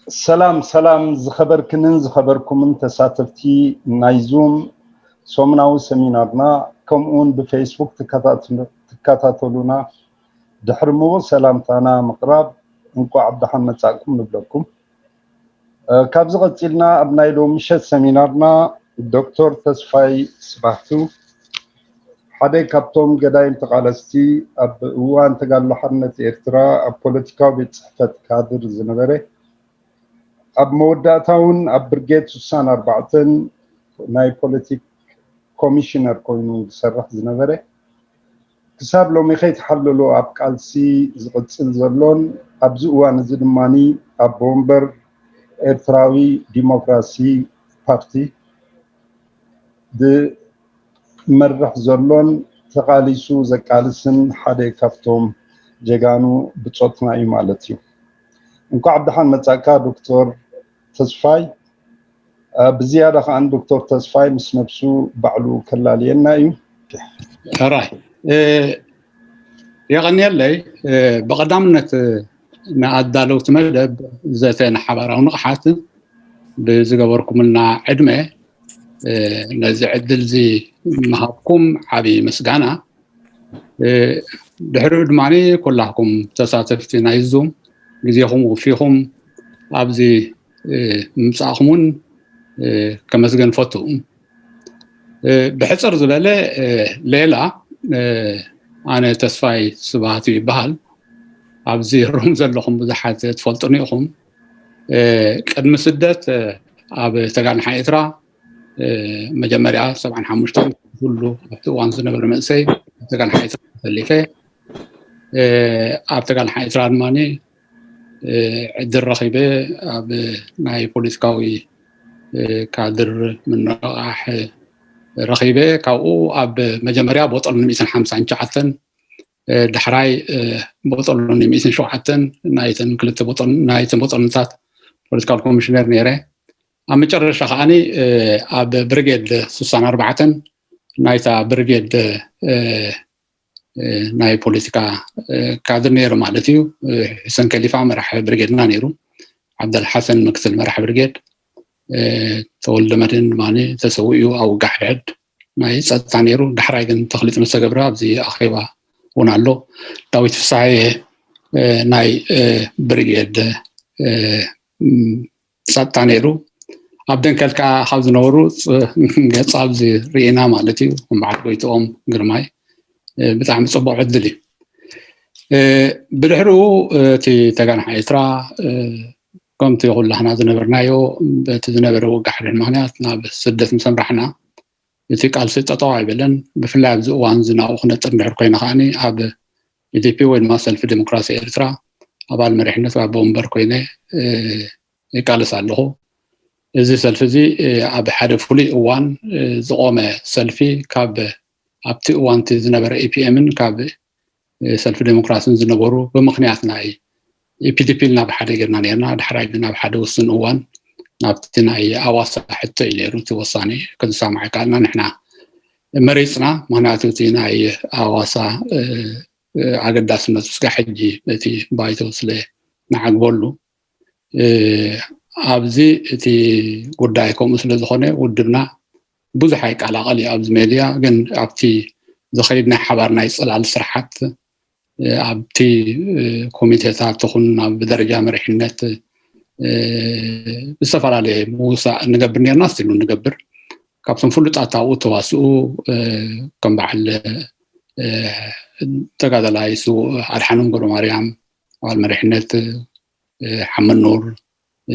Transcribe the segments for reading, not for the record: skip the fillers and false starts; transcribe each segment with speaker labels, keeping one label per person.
Speaker 1: سلام زخبركن زخبركم تساتفتي نايزوم سومناو سمينارنا كمون بفيسبوك تكاتاتولونا دحرمو سلامتانا مقراب انكو عبد الحمد ساكم نبلكم كابز قتلنا ابنايلو مشت سمينارنا الدكتور تسفاي سبحتو حدي كابتوم قداي انتقالستي اب وان تقال حرنة ارترا اب بوليتيكا بتصحفت كادر زنبري اب موداتاون اب برجيت سوسان اربعتن ناي بوليتيك كوميشنر كوينو سرح زنبري كساب لو ميخيت حللو اب قالسي زقصل زلون اب زوان زدماني اب بومبر ارتراوي ديمقراسي بارتي د مرح زلون تقاليسو زقالسن حدي كافتوم جيغانو بصوتنا اي مالتيو انكو عبد الحمد متاكا دكتور تسفاي بزياده عن دكتور تسفاي مس نفسه بعلو كلالينا ايو
Speaker 2: راي يغني لي بقدامنت نعدلو تمدب زيتين حبراو نقحات بزغبركم لنا عدمه نزي عدل زي مهابكم حبي مسغانا دحرو دماني كلكم تساتفتي نايزوم غزيهم وفيهم ابزي مصاخمون كمسغن فوتو بحصر زلاله ليلا انا تسفاي سباتي بحال ابزي روم زلخم بزحات تفلطنيهم قدم سدت اب تغان حيترا مجمريا 75 كله وان زنبر مسي تغان حيترا تلفه اب تغان حيترا ماني عدر رخيبه اب ناي بوليسكاوي كادر من راح رخيبه كاو اب مجمريا بوطل 150 شحتن دحراي بوطل 170 نايتن كلته بوطل نايتن بوطلنتات بوليتيكال كوميشنر نيره امچرش خاني اب بريجيد 64 نايتا بريجيد ناي بوليتيكا كادر نيرو مالتيو حسن كليفه مرح بريجيدنا نيرو عبد الحسن مكتل مرح بريجيد تولد مدن ماني تسويو او قحد ناي صدتا نيرو دحراي كن تخليط مستقبرا بزي اخيبا ونالو داويت فساي ناي بريجيد صدتا نيرو ابدن كلكا خاوز نورو ገጽ ኣብዚ ሪኢና ማለት እዩ بعد ጎይቶኦም ግርማይ ብጣዕሚ ጽቡቕ ዕድል እዩ ብድሕሪኡ እቲ ተጋናሕ ኤርትራ ከምቲ ኩላህና ዝነበርናዮ በቲ ዝነበረ ወጋሕድ ምክንያት ናብ ስደት ምሰምራሕና እቲ ቃልሲ ጠጠው ኣይበለን ብፍላይ ኣብዚ እዋን ዝናብኡ ክነጥር እንድሕር ኮይና ከዓኒ ኣብ ኢዲፒ ወይ ድማ ሰልፊ ዲሞክራሲ ኤርትራ ኣባል መሪሕነት ኣብ ወንበር ኮይነ ይቃልስ ኣለኹ እዚ ሰልፊ እዚ ኣብ ሓደ ፍሉይ እዋን ዝቆመ ሰልፊ ካብ ኣብቲ እዋን ዝነበረ ኢፒኤምን ካብ ሰልፊ ዲሞክራሲን ዝነበሩ ብምክንያት ናይ ኢፒዲፒ ናብ ሓደ ጌርና ነርና ድሕራይ ናብ ሓደ ውስን እዋን ናብቲ ናይ ኣዋሳ ሕቶ እዩ ነይሩ እቲ ውሳኔ ክንሰማዕ ካልና ንሕና መሪፅና ምክንያቱ እቲ ናይ ኣዋሳ ኣገዳስነት እስከ ሕጂ እቲ ባይቶ ስለ ንዓግበሉ ኣብዚ እቲ ጉዳይ ከምኡ ስለ ዝኾነ ውድብና ብዙሕ ኣይቃላቐል እዩ ኣብዚ ሜድያ ግን ኣብቲ ዝኸይድ ናይ ሓባር ናይ ፅላል ስራሓት ኣብቲ ኮሚቴታት ትኹን ኣብ ደረጃ መሪሕነት ብዝተፈላለየ ምውሳእ ንገብር ነርና ስቲሉ ንገብር ካብቶም ፍሉጣት ኣብኡ ተዋስኡ ከም በዓል ተጋዳላይ ኣድሓኖም ገብረማርያም ኣባል መሪሕነት ሓመድ ኑር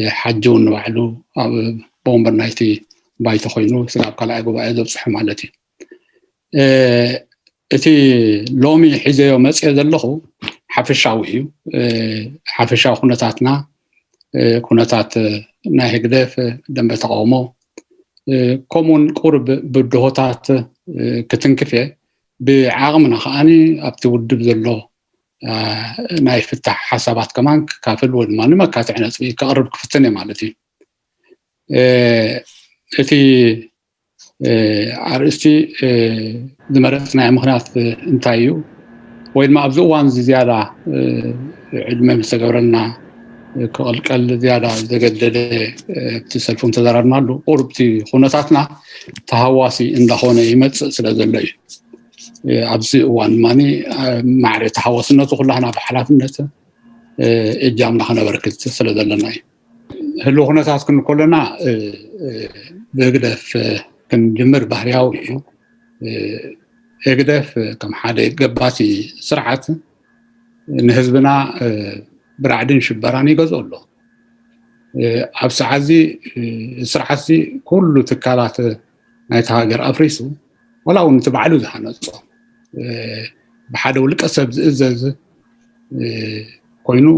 Speaker 2: حجون وعلو بومبر نايتي بايت خوينو سلاب كلا غبا زبصح مالتي اتي لومي حزيو مصي زلخو حفشاوي حفشاو كنتاتنا كنتات ناي هدف دنب تقومو كومون قرب بدهوتات كتنكفي بعقمنا خاني ابتي ودب زلو ناي فتح حسابات كمان كافل والماني ما كاتعنا سوي كقرب كفتني مالتي اتي عرستي دمرتنا مخنات انتايو وين ما ابزو وان زياده علم مستقبرنا ክቕልቀል ዝያዳ ዘገደደ እቲ ሰልፉን ተዘራርናሉ ቁርብቲ ኩነታትና ተሃዋሲ እንዳኾነ ይመፅእ ስለ ዘሎ እዩ ኣብዚ እዋን ማኒ ማዕረ ተሃዋስነቱ ኩላህና ብሓላፍነት እጃምና ክነበርክት ስለ ዘለና እዩ ህሉ ኩነታት ክንኮለና ብግደፍ ክንጅምር ባህርያዊ እዩ እግደፍ ከም ሓደ ገባቲ ስርዓት ንህዝብና ብራዕድን ሽበራን ይገዝኦ ኣሎ ኣብ ሰዓዚ ስርዓት ኩሉ ትካላት ናይቲ ሃገር ኣፍሪሱ ወላ እውን እቲ ባዕሉ ዝሃነፆ ብሓደ ውልቀ ሰብ ዝእዘዝ ኮይኑ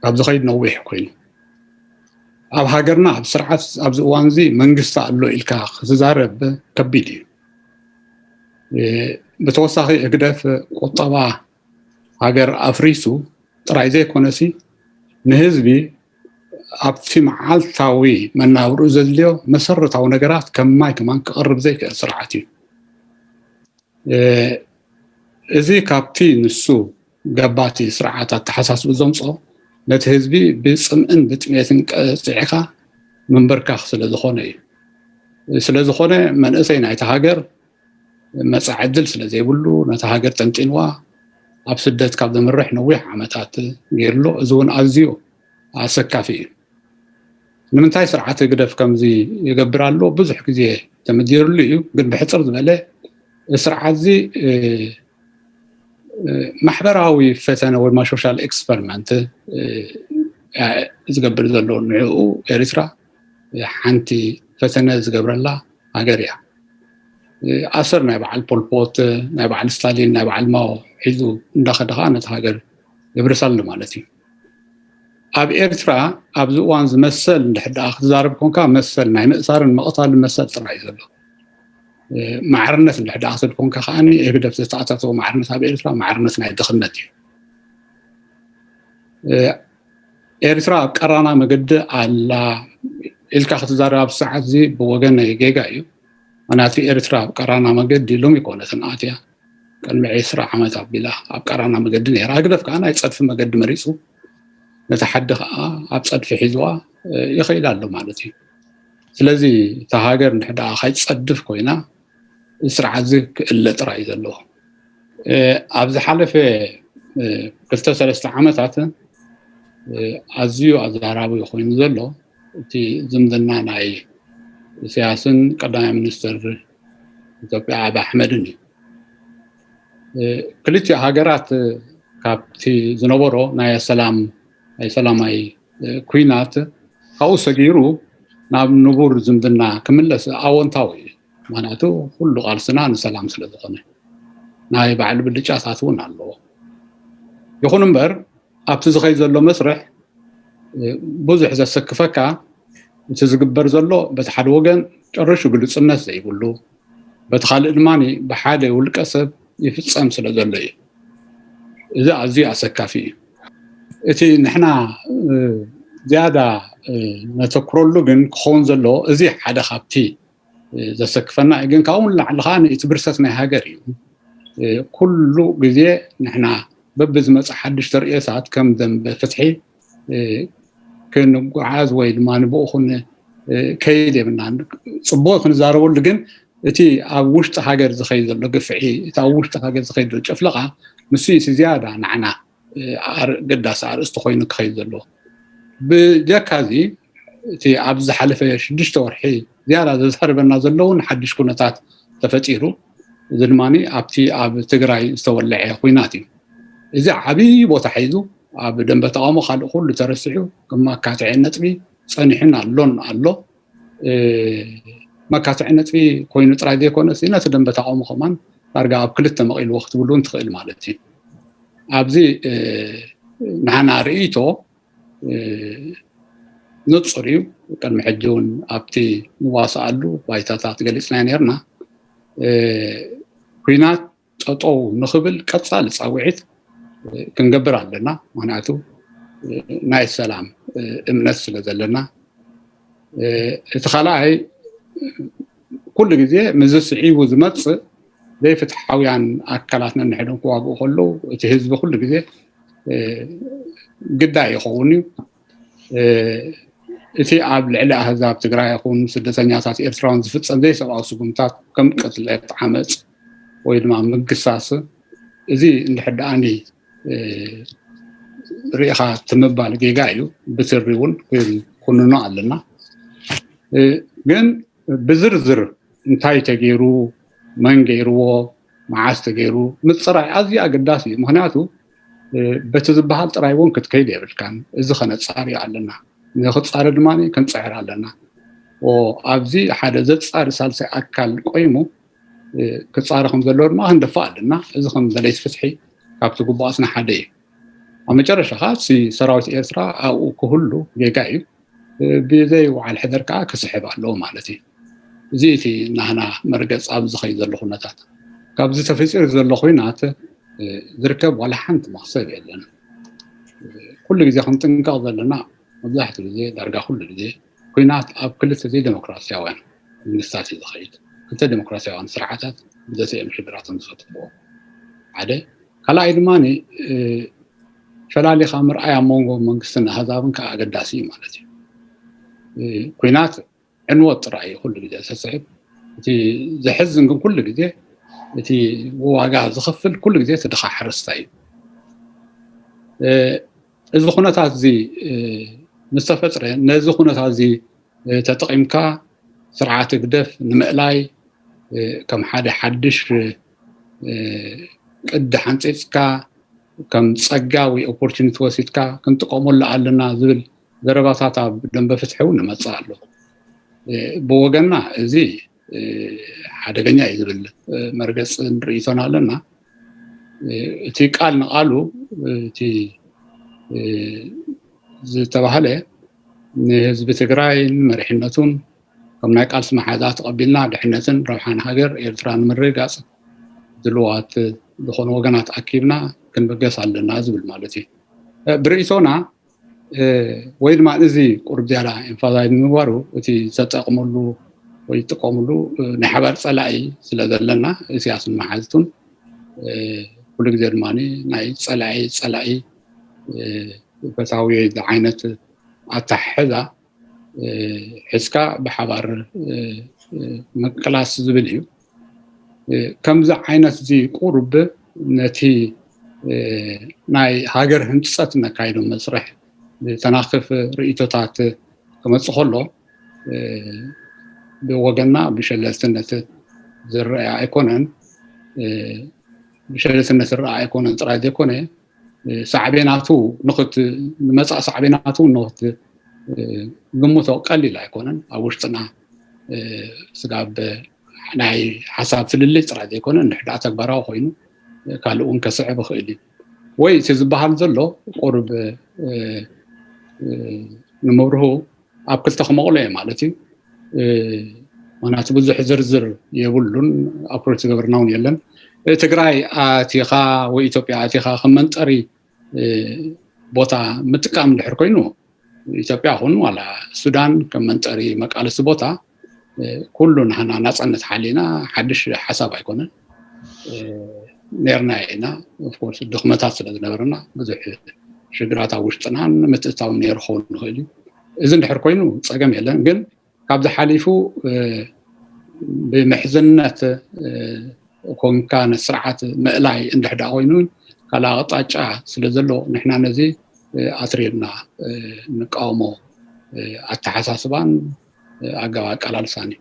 Speaker 2: ኣብ ዝኸይድ ነዊሕ ኮይኑ ኣብ ሃገርና ኣብ ስርዓት ኣብዚ እዋን እዚ መንግስቲ ኣሎ ኢልካ ክትዛረብ ከቢድ እዩ ብተወሳኺ እግደፍ ቁጠባ ሃገር ኣፍሪሱ ጥራይ ዘይኮነሲ ንህዝቢ ኣብቲ መዓልታዊ መናብርኡ ዘድልዮ መሰረታዊ ነገራት ከም ማይ ከማን ክቐርብ ዘይክእል ስርዓት እዩ እዚ ካብቲ ንሱ ገባቲ ስርዓታት ተሓሳስቡ ዘምፅኦ ነቲ ህዝቢ ብፅምእን ብጥሜትን ቀፂዕኻ መንበርካኽ ስለ ዝኾነ እዩ ስለዝኾነ መንእሰይ ናይቲ ሃገር መጻዕ ዕድል ስለ ዘይብሉ ነቲ ሃገር ጠንጢንዋ ኣብ ስደት ካብ ዘምርሕ ነዊሕ ዓመታት ገይርሎ እዚ እውን ኣዝዩ ኣሰካፊ እዩ ንምንታይ ስርዓት እግደፍ ከምዚ ይገብር ኣሎ ብዙሕ ግዜ ተመዲሩሉ እዩ ግን ብሕፅር ዝበለ ስርዓት እዚ ማሕበራዊ ፈተነ ወይ ሶሻል ኤክስፐሪመንት ዝገብር ዘሎ ንዕኡ ኤርትራ ሓንቲ ፈተነ ዝገብረላ ሃገር እያ ኣሰር ናይ በዓል ፖልፖት ናይ በዓል ስታሊን ናይ በዓል ማኦ ሒዙ እንዳኸደኻ ነቲ ሃገር የብርሳሉ ማለት እዩ ኣብ ኤርትራ ኣብዚ እዋን ዝመሰል እንድሕዳኣ ክትዛረብ ኮንካ መሰል ናይ ምእሳርን መቕታልን መሰል ጥራይ ዘሎ ማዕርነት እንድሕዳኣ ክትኮንካ ከዓኒ እግደፍ ዝተኣታተወ ማዕርነት ኣብ ኤርትራ ማዕርነት ናይ ድኽነት እዩ ኤርትራ ኣብ ቀራና መገዲ ኣላ ኢልካ ክትዛረብ ኣብ ሰዓት እዚ ብወገን ጌጋ እዩ ምክንያቱ ኤርትራ ኣብ ቀራና መገዲ ሎሚ ኮነትን ኣትያ ቅድሚ 20 ዓመት ኣቢላ ኣብ ቀራና መገዲ ነይራ እግደፍ ከዓ ናይ ፀድፊ መገዲ መሪፁ ነቲ ሓዲ ከዓ ኣብ ፀድፊ ሒዝዋ ይኸይድ ኣሎ ማለት እዩ ስለዚ እታ ሃገር እንድሕዳኣ ከይፀድፍ ኮይና ስርዓት እዚ ክእለ ጥራይ እዩ ዘለዎ ኣብዚ ሓለፈ 2-3 ዓመታት ኣዝዩ ኣዘራራቢ ኮይኑ ዘሎ እቲ ዝምድና ናይ ኢሳያስን ቀዳማይ ሚኒስትር ኢትዮጵያ አብይ ኣሕመድን እዩ ክልቲኡ ሃገራት ካብቲ ዝነበሮ ናይ ሰላማይ ኩናት ካብኡ ሰጊሩ ናብ ንቡር ዝምድና ክምለስ ኣወንታዊ እዩ ምክንያቱ ኩሉ ቃልስና ንሰላም ስለ ዝኾነ ናይ ባዕሉ ብልጫታት እውን ኣለዎ ይኹን እምበር ኣብቲ ዝኸይድ ዘሎ መስርሕ ብዙሕ ዘሰክፈካ እቲ ዝግበር ዘሎ በቲ ሓደ ወገን ጨርሹ ግልፅነት ዘይብሉ በቲ ካልእ ድማኒ ብሓደ ውልቀ ሰብ ይፍፀም ስለ ዘሎ እዩ እዚ ኣዝዩ ኣሰካፊ እዩ እቲ ንሕና ዝያዳ ነተክረሉ ግን ክኸውን ዘሎ እዚ ሓደ ካብቲ ዘሰክፈና ግን ካብኡ ንላዕሊ ከዓ እቲ ብርሰት ናይ ሃገር እዩ ኩሉ ግዜ ንሕና በብዝመፅእ ሓድሽ ርእየታት ከም ደንበ ፍትሒ ክንጓዓዝ ወይ ድማ ንብኡ ከይድ የብና ፅቡቅ ክንዛረበሉ ግን እቲ ኣብ ውሽጢ ሃገር ዝኸይድ ዘሎ ግፍዒ እቲ ኣብ ውሽጢ ሃገር ዝኸይድ ዘሎ ጨፍለቃ ንሱ እቲ ዝያዳ ንዓና ገዳሲ ኣርእስቲ ኮይኑ ክኸይድ ዘሎ ብጀካዚ እቲ ኣብ ዝሓለፈ 6 ወርሒ ዝያዳ ዘዝሃርበና ዘለውን ሓድሽ ኩነታት ተፈጢሩ እዚ ድማኒ ኣብቲ ኣብ ትግራይ ዝተወልዐ ኩናት እዩ እዚ ዓብይ ቦታ ሒዙ ኣብ ደንበ ተቃውሞ ካልእ ኩሉ ተረሲዑ ከማካትዒ ነጥቢ ፀኒሕን ኣሎን ኣሎ መካትዒ ነጥቢ ኮይኑ ጥራይ ዘይኮነስ ነቲ ደንበ ተቃውሞ ከማን ዳርጋ ኣብ ክልተ መቂልዎ ክትብሉ እንትኽእል ማለት እዩ ኣብዚ ንሓና ርእይቶ ንፁር እዩ ቅድሚ ሕጂ እውን ኣብቲ ንዋስኣሉ ባይታታት ገሊፅና ነርና ኩናት ጠጠው ንኽብል ቀፃሊ ፃውዒት ክንገብር ኣለና ምክንያቱ ናይ ሰላም እምነት ስለ ዘለና እቲ ካልኣይ ኩሉ ግዜ ምዝ ስዒቡ ዝመፅእ ዘይፍትሓውያን ኣካላትና ንሕድን ክዋግኡ ከለዉ እቲ ህዝቢ ኩሉ ግዜ ግዳይ ይኸውን እዩ እቲ ኣብ ልዕሊ ኣህዛብ ትግራይ ይኹን ስደተኛታት ኤርትራውን ዝፍፀም ዘይሰብኣዊ ስጉምታት ከም ቅትለት ዓመፅ ወይ ድማ ምግሳስ እዚ እንድሕር ደኣኒ ርኢኻ ትምባል ጌጋ እዩ ብስሪ እውን ኩንኖ ኣለና ግን ብዝርዝር እንታይ ተገይሩ መን ገይርዎ መዓዝ ተገይሩ ምፅራይ ኣዝዩ ኣገዳሲ እዩ ምክንያቱ በቲ ዝበሃል ጥራይ እውን ክትከይድ የብልካን እዚ ከነፃሪ ኣለና ንክፃሪ ድማ ክንፅዕር ኣለና ኣብዚ ሓደ ዘፃሪ ሳልሳይ ኣካል ቆይሙ ክፃሪ ከም ዘለዎ ድማ ክንደፋእ ኣለና እዚ ከም ዘለይት ፍትሒ ካብቲ ግቡኣትና ሓደ እዩ ኣብ መጨረሻ ከዓ ሰራዊት ኤርትራ ኣብኡ ክህሉ ጌጋ እዩ ብዘይ ወዓል ሕደር ከዓ ክስሕብ ኣለዎ ማለት እዩ እዚ እቲ ናህና መርገፅ ኣብ ዝኸይድ ዘሎ ኩነታት ካብዚ ተፈፂሩ ዘሎ ኩናት ዝርከብ ዋላ ሓንቲ መክሰብ የለን ኩሉ ግዜ ክንጥንቀቕ ዘለና መብዛሕትኡ ግዜ ዳርጋ ኩሉ ግዜ ኩናት ኣብ ክልተ ዘይ ዴሞክራስያውያን መንግስታት እዩ ዝኸይድ ክልተ ዴሞክራስያውያን ስርዓታት ብዘተኦም ሽግራቶም ዝፈትሕዎ ሓደ ካልኣይ ድማኒ ፈላሊኻ ምርኣይ ኣብ መንጎ መንግስትን ኣህዛብን ከዓ ኣገዳሲ እዩ ማለት እዩ ኩናት ዕንወት ጥራይ እዩ ኩሉ ግዜ ተስዕብ እቲ ዘሕዝን ግን ኩሉ ግዜ እቲ ዋጋ ዝኽፍል ኩሉ ግዜ እቲ ድኻ ሓረስታ እዩ እዚ ኩነታት እዚ ምስ ተፈጥረ ነዚ ኩነታት እዚ ተጠቒምካ ስርዓት ግደፍ ንምእላይ ከም ሓደ ሓድሽ ቅዲ ሓንፂፅካ ከም ፀጋ ወይ ኦፖርቹኒቲ ወሲድካ ክንጥቀመሉ ኣለና ዝብል ዘረባታት ኣብ ደንበ ፍትሒ እውን ንመፅእ ኣሎ ብወገንና እዚ ሓደገኛ እዩ ዝብል መርገፅ ንርእይቶና ኣለና እቲ ቃል ንቃሉ እቲ ዝተባሃለ ንህዝቢ ትግራይ መሪሕነቱን ከም ናይ ቃልሲ መሓዛ ተቐቢልና ድሕነትን ረብሓን ሃገር ኤርትራ ንምርግጋፅ ድልዋት ዝኾኑ ወገናት ኣኪብና ክንበገስ ኣለና ዝብል ማለት እዩ ብርእይቶና ወይ ድማ እዚ ቁርብ ዝያዳ ኤንፋሳይዝ ምግባሩ እቲ ዘጠቕመሉ ወይ ዝጥቀምሉ ናይ ሓባር ፀላኢ ስለ ዘለና እስያስን መሓዝቱን ኩሉ ግዜ ድማ ናይ ፀላኢ ፈታዊ ዓይነት ኣታሕዛ ሒዝካ ብሓባር መቅላስ ዝብል እዩ ከምዚ ዓይነት እዚ ቁርብ ነቲ ናይ ሃገር ህንፀት ነካይዶ መስርሕ ተናኽፍ ርእይቶታት ክመፅእ ከሎ ብወገንና ብሸለልትነት ዝረአይ ኣይኮነን ብሸለልትነት ዝረአይ ኣይኮነን ጥራይ ዘይኮነ ሳዕቤናቱ ንመፃእ ሳዕቤናቱ ንኽት ግምቶ ቀሊል ኣይኮነን ኣብ ውሽጥና ስጋብ ናይ ሓሳብ ፍልልይ ጥራይ ዘይኮነን ንሕዳእ ተግባራዊ ኮይኑ ካልእ እውን ከስዕብ ይኽእል እዩ ወይ እቲ ዝበሃል ዘሎ ቁርብ ንምብርሁ ኣብ ክልተ ክመቕሎ እየ ማለት እዩ ምክንያቱ ብዙሕ ዝርዝር የብሉን ኣፕሮች ዝገበርና እውን የለን ትግራይ ኣቲኻ ወይ ኢትዮጵያ ኣቲኻ ከም መንጠሪ ቦታ ምጥቃም እንድሕር ኮይኑ ኢትዮጵያኹን ዋላ ሱዳን ከም መንጠሪ መቃለሲ ቦታ ኩሉ ንሕና ናፅነት ሓሊና ሓድሽ ሓሳብ ኣይኮነን ነርና ኢና ኦፍኮርስ ድኽመታት ስለ ዝነበረና ብዙሕ ሽግራት ኣብ ውሽጥና ምትእታው ነይሩ ክኸውን ንኽእል እዩ እዚ እንድሕር ኮይኑ ፀገም የለን ግን ካብዚ ሓሊፉ ብምሕዝነት ኮንካ ነስርዓት ምእላይ እንድሕዳ ኮይኑ ካልእ ኣቕጣጫ ስለ ዘሎ ንሕና ነዚ ኣትሪርና ንቃወሞ ኣተሓሳስባን ኣገባ ኣቀላልሳን እዩ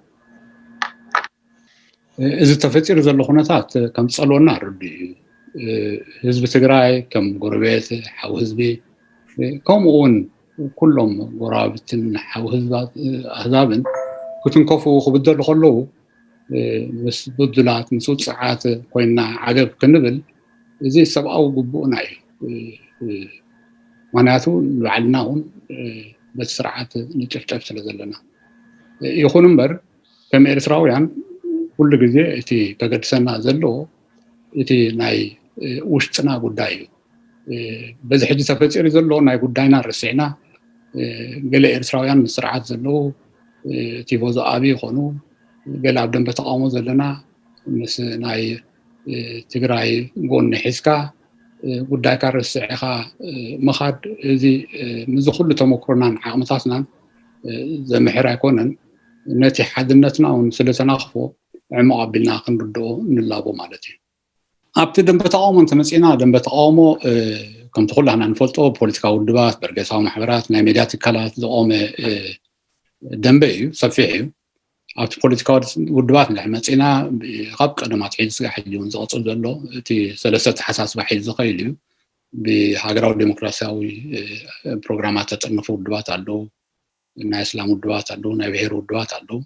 Speaker 2: እዚ ተፈፂሩ ዘሎ ኩነታት ከም ፀልወና ርዲ እዩ ህዝቢ ትግራይ ከም ጎረቤት ሓዊ ህዝቢ ከምኡ እውን ኩሎም ጎራብትን ሓዊ ኣህዛብን ክትንከፉ ክብደሉ ከለዉ ምስ ብድላት ምስ ውፅዓት ኮይና ዓገብ ክንብል እዚ ሰብኣዊ ግቡእና እዩ ምክንያቱ ንባዕልና እውን በቲ ስርዓት ንጭፍጨፍ ስለ ዘለና ይኹን እምበር ከም ኤርትራውያን ኩሉ ግዜ እቲ ከገድሰና ዘለዎ እቲ ናይ ውሽጥና ጉዳይ እዩ በዚ ሕጂ ተፈፂሩ ዘሎ ናይ ጉዳይና ረሲዕና ገለ ኤርትራውያን ምስ ስርዓት ዘለዉ ቲፎዞ ኣብይ ይኾኑ ገለ ኣብ ደንበ ተቃውሞ ዘለና ምስ ናይ ትግራይ ጎኒ ሒዝካ ጉዳይ ካርስዕኻ መኻድ እዚ ንዝኹሉ ተመክሮናን ዓቕምታትናን ዘምሕር ኣይኮነን ነቲ ሓድነትና እውን ስለተናኽፎ ዕሙቕ ኣቢልና ክንርድኦ ንላቦ ማለት እዩ ኣብቲ ደንበ ተቃውሞ እንተመፂና ደንበ ተቃውሞ ከምቲ ኩላና ንፈልጦ ፖለቲካዊ ውድባት በርገሳዊ ማሕበራት ናይ ሚድያ ትካላት ዝቆመ ደንበ እዩ ሰፊሕ እዩ ኣብቲ ፖለቲካዊ ውድባት ንመፂና ካብ ቀደማት ሒዙ ስጋ ሕጂ እውን ዝቕፅል ዘሎ እቲ ሰለስተ ተሓሳስባ ሒዙ ዝኸይድ እዩ ብሃገራዊ ዴሞክራሲያዊ ፕሮግራማት ተጠርነፉ ውድባት ኣለዉ ናይ እስላም ውድባት ኣለዉ ናይ ብሄር ውድባት ኣለዉ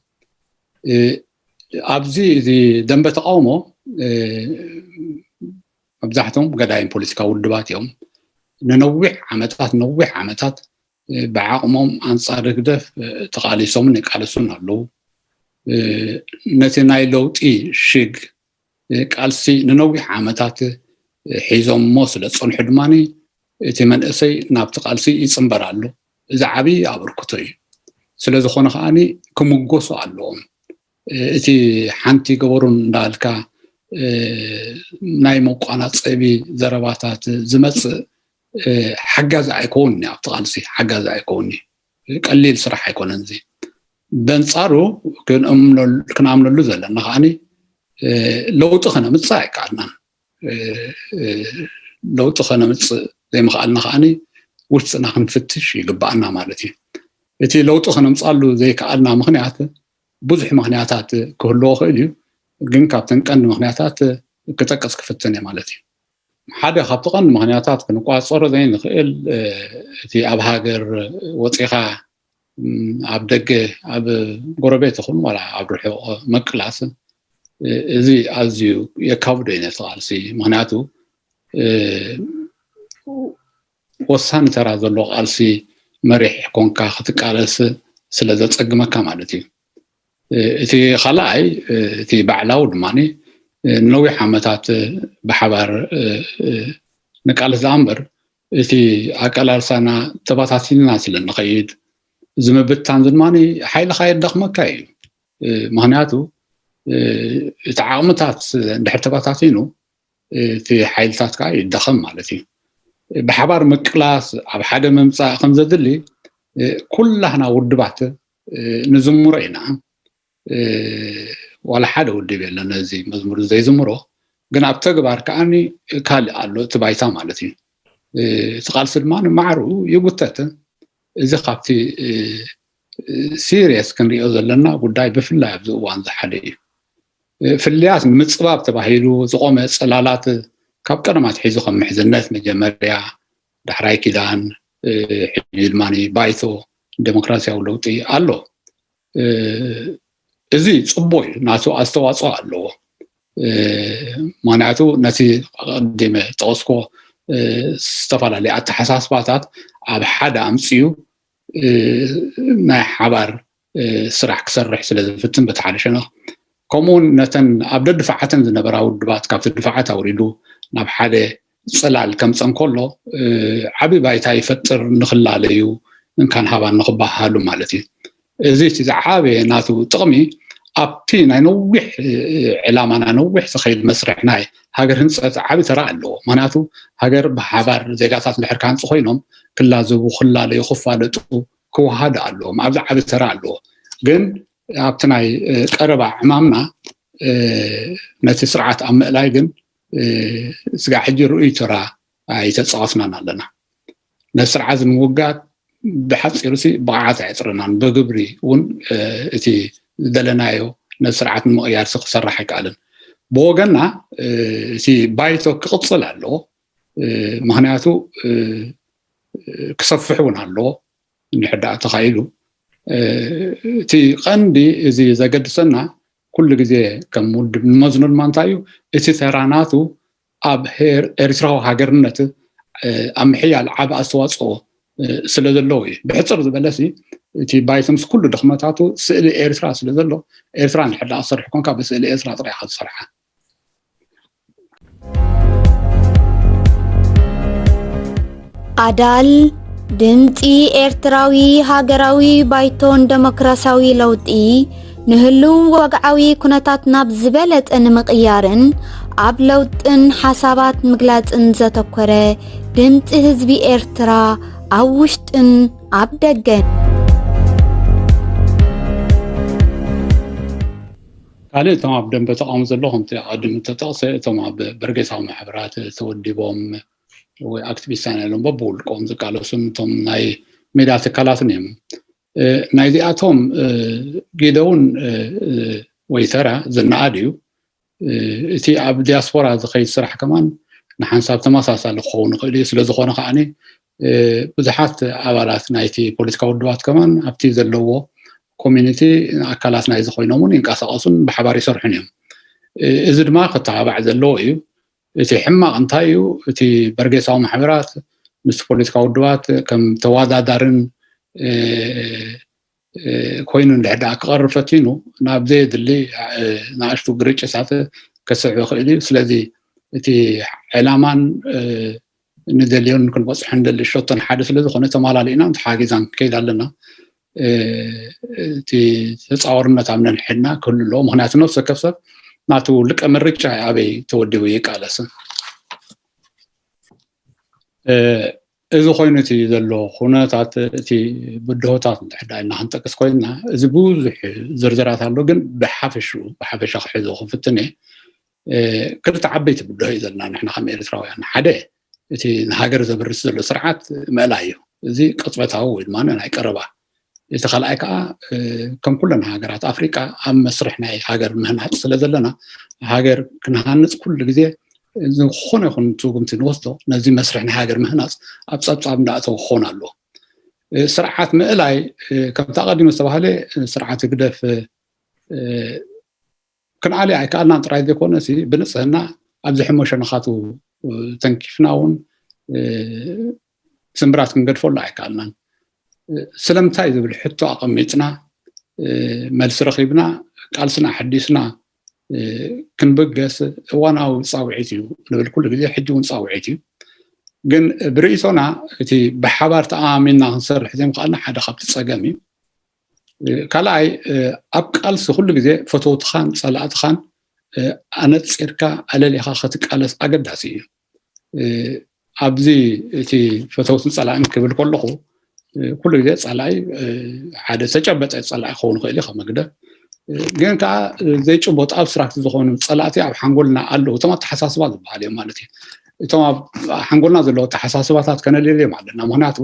Speaker 2: ኣብዚ እዚ ደንበ ተቃውሞ መብዛሕትኦም ገዳይም ፖለቲካዊ ውድባት እዮም ንነዊሕ ዓመታት ብዓቕሞም ኣንጻር ግደፍ ተቃሊሶምን ይቃለሱን ኣለዉ ነቲ ናይ ለውጢ ሽግ ቃልሲ ንነዊሕ ዓመታት ሒዞም ሞ ስለ ፀንሑ ድማኒ እቲ መንእሰይ ናብቲ ቃልሲ ይፅምበር ኣሎ እዚ ዓብዪ ኣበርክቶ እዩ ስለዝኾነ ከዓኒ ክምጎሱ ኣለዎም እቲ ሓንቲ ገበሩን እንዳልካ ናይ መቋናፀቢ ዘረባታት ዝመፅእ ሓጋዝ ኣይኮውኒ ኣብቲ ቃልሲ ሓጋዝ ኣይኮውኒ ቀሊል ስራሕ ኣይኮነን እዚ በንጻሩ ክንኣምነሉ ዘለና ከዓኒ ለውጢ ከነምፅእ ኣይከኣልናን ለውጢ ከነምፅእ ዘይምኽኣልና ከዓኒ ውሽጥና ክንፍትሽ ይግባአና ማለት እዩ እቲ ለውጢ ከነምፃሉ ዘይከኣልና ምክንያት ብዙሕ ምክንያታት ክህልዎ ክእል እዩ ግን ካብተን ቀንዲ ምክንያታት ክጠቅስ ክፍትን እየ ማለት እዩ ሓደ ካብቲ ቀንዲ ምክንያታት ክንቋፀሮ ዘይንኽእል እቲ ኣብ ሃገር ወፂኻ ኣብ ደገ ኣብ ጎረቤት ይኹን ዋላ ኣብ ርሑቕ መቅላስ እዚ ኣዝዩ የካብዶ እዩ ነቲ ቃልሲ ምክንያቱ ወሳኒ ተራ ዘሎ ቃልሲ መሪሕ ኮንካ ክትቃለስ ስለ ዘፀግመካ ማለት እዩ እቲ ካልኣይ እቲ ባዕላዊ ድማኒ ንነዊሕ ዓመታት ብሓባር ንቃልስ ዝኣምበር እቲ ኣቀላልሳና ተባታቲና ስለ ንኸይድ ዝምብታን ድማኒ ሓይልኻ የዳኽመካ እዩ ምክንያቱ እቲ ዓቕምታት እንድሕር ተባታቲኑ እቲ ሓይልታት ከዓ ይዳኸም ማለት እዩ ብሓባር ምቅላስ ኣብ ሓደ ምምፃእ ከም ዘድሊ ኩላህና ውድባት ንዝምሮ ኢና ዋላ ሓደ ውድብ የለን እዚ መዝሙር ዘይዝምሮ ግን ኣብ ተግባር ከዓኒ ካልእ ኣሎ እቲ ባይታ ማለት እዩ እቲ ቃልሲ ድማ ንማዕሩ ይጉተት እዚ ካብቲ ሲሪየስ ክንሪኦ ዘለና ጉዳይ ብፍላይ ኣብዚ እዋን ዝሓደ እዩ ፍልያት ንምፅባብ ተባሂሉ ዝቆመ ፅላላት ካብ ቀደማት ሒዙ ከም ምሕዝነት መጀመርያ ዳሕራይ ኪዳን ሕጂ ድማኒ ባይቶ ዴሞክራሲያዊ ለውጢ ኣሎ እዚ ፅቡቅ እዩ ናቱ ኣስተዋፅኦ ኣለዎ ምክንያቱ ነቲ ቀዲመ ጠቀስኮ ዝተፈላለዩ ኣተሓሳስባታት ኣብ ሓደ ኣምፅኡ ናይ ሓባር ስራሕ ክሰርሕ ስለ ዝፍትን በቲ ሓደ ሸነኽ ከምኡውን ነተን ኣብ ደድፋዓተን ዝነበራ ውድባት ካብቲ ድፋዓት ኣውሪዱ ናብ ሓደ ፅላል ከምፀን ከሎ ዓብይ ባይታ ይፈጥር ንኽላለዩ እንካን ሃባን ንኽባሃሉ ማለት እዩ እዚ እቲ ዝዓበየ ናቱ ጥቕሚ ኣብቲ ናይ ነዊሕ ዕላማና ነዊሕ ዝኸይድ መስርሕ ናይ ሃገር ህንፀት ዓብይ ተራ ኣለዎ ምክንያቱ ሃገር ብሓባር ዜጋታት እንድሕር ካሃንፁ ኮይኖም ክላዘቡ ክላለዩ ክፋለጡ ክወሃዱ ኣለዎም ኣብዚ ዓብይ ተራ ኣለዎ ግን ኣብቲ ናይ ቀረባ ዕማምና ነቲ ስርዓት ኣብ ምእላይ ግን ስጋ ሕጂ ርኡይ ተራ ኣይተፃወትናን ኣለና ነቲ ስርዓት ንምውጋድ ብሓፂሩ ብቕዓት ኣይፅርናን ብግብሪ እውን እቲ ዝደለናዮ ነቲ ስርዓት ንምቕያር ክሰርሕ ኣይከኣልን ብወገና እቲ ባይቶ ክቕፅል ኣለዎ ምክንያቱ ክሰፍሕ እውን ኣለዎ ንሕዳእ ተኻኢሉ እቲ ቀንዲ እዚ ዘገድሰና ኩሉ ግዜ ከም ውድብ ንመዝኑ ድማ እንታይ እዩ እቲ ተራናቱ ኣብ ኤርትራዊ ሃገርነት ኣብ ምሕያል ዓብ ኣስተዋፅኦ ስለ ዘለዎ እዩ ብሕፅር ዝበለሲ እቲ ባይቶ ምስ ኩሉ ድኽመታቱ ስእሊ ኤርትራ ስለ ዘሎ ኤርትራ ንሕዳእ ክሰርሕ ኮንካ ብስእሊ ኤርትራ ጥራይ ኢኻ ትሰርሓ
Speaker 3: ኣዳል ድምፂ ኤርትራዊ ሃገራዊ ባይቶን ዴሞክራሲያዊ ለውጢ ንህልው ወግዓዊ ኩነታት ናብ ዝበለጠ ንምቕያርን ኣብ ለውጥን ሓሳባት ምግላጽን ዘተኮረ ድምፂ ህዝቢ ኤርትራ ኣብ ውሽጥን ኣብ ደገን
Speaker 2: ካልእ እቶም ኣብ ደንበ ተቃውሞ ዘለኹም ቅድም ተጠቕሰ እቶም ኣብ በርጌሳዊ ማሕበራት ተወዲቦም ወይ ኣክቲቪስታን ኢሎም በብውልቆም ዝቃለሱን እቶም ናይ ሜዳ ትካላትን እዮም ናይ ዚኣቶም ጊደውን ወይ ተራ ዝነኣድ እዩ እቲ ኣብ ዲያስፖራ ዝኸይድ ስራሕ ከማን ንሓንሳብ ተመሳሳሊ ክኸውን ይኽእል እዩ ስለ ዝኾነ ከዓኒ ብዙሓት ኣባላት ናይቲ ፖለቲካ ውድባት ከማን ኣብቲ ዘለዎ ኮሚኒቲ ኣካላት ናይ ዝኾይኖም እውን ይንቀሳቐሱን ብሓባር ይሰርሑን እዮም እዚ ድማ ክተባባዕ ዘለዎ እዩ እቲ ሕማቕ እንታይ እዩ እቲ በርጌሳዊ ማሕበራት ምስ ፖለቲካ ውድባት ከም ተወዳዳርን ኮይኑ እንድሕር ዳኣ ክቐርብ ፈቲኑ ናብ ዘየድሊ ንኣሽቱ ግርጭታት ከስዕብ ይኽእል እዩ ስለዚ እቲ ዕላማን ንደልዮን ክንበፅሖ ንደሊ ሸቶን ሓደ ስለ ዝኾነ ተመላሊእና ተሓጊዛን ከይድ ኣለና እቲ ተፃወርነት ኣብ ነንሕድና ክህሉ ኣለዎ ምክንያቱ ነፍሲ ወከፍ ሰብ ናቱ ልቀ ምርጫ ኣበይ ተወዲቡ ይቃለስ እዚ ኮይኑ እቲ ዘሎ ኩነታት እቲ ብድሆታት እንድሕር ኢልና ክንጠቅስ ኮይና እዚ ብዙሕ ዝርዝራት ኣሎ ግን ብሓፈሻ ክሕዞ ክፍትነ ክልተ ዓበይቲ ብድሆ እዩ ዘለና ንሕና ከም ኤርትራውያን ሓደ እቲ ንሃገር ዘብርስ ዘሎ ስርዓት ምእላይ እዩ እዚ ቅፅበታዊ ወይ ድማ ናይ ቀረባ እቲ ካልኣይ ከዓ ከም ኩለን ሃገራት ኣፍሪቃ ኣብ መስርሕ ናይ ሃገር ምህናፅ ስለ ዘለና ሃገር ክንሃንፅ ኩሉ ግዜ ዝኾነ ይኹን ትርጉምቲ ንወስዶ ነዚ መስርሕ ናይ ሃገር ምህናፅ ኣብ ፀብፃብ እንዳእተው ክኾን ኣለዎ ስርዓት ምእላይ ከም ተቐዲሙ ዝተባሃለ ስርዓት ግደፍ ክንዓሊ ኣይከኣልናን ጥራይ ዘይኮነሲ ብንፅህና ኣብዚ ሕሞሸ ንኻቱ ተንኪፍና እውን ስምብራት ክንገድፈሉ ኣይከኣልናን ስለምንታይ ዝብል ሕቶ ኣቐሚጥና መልሲ ረኺብና ቃልስና ሓዲስና ክንብገስ እዋናዊ ፃውዒት እዩ ንብል ኩሉ ግዜ ሕጂ እውን ፃውዒት እዩ ግን ብርእሶና እቲ ብሓባር ተኣሚንና ክንሰርሕ ዘይምኽኣልና ሓደ ካብቲ ፀገም እዩ ካልኣይ ኣብ ቃልሲ ኩሉ ግዜ ፈተውትኻን ፀላእትኻን ኣነፂርካ ኣለሊኻ ክትቃለስ ኣገዳሲ እዩ ኣብዚ እቲ ፈተውትን ፀላእን ክብል ከለኹ ኩሉ ግዜ ፀላኢ ሓደ ተጨበጠ ፀላኢ ክኸውን ይኽእል እዩ ከም መግደፍ ግን ከዓ ዘይጭበጡ ኣብስትራክት ዝኾኑ ፀላእቲ ኣብ ሓንጎልና ኣለዉ እቶም ኣተሓሳስባ ዝበሃል እዮም ማለት እዩ እቶም ኣብ ሓንጎልና ዘለዎ ኣተሓሳስባታት ከነልዕልዮም ኣለና ምክንያቱ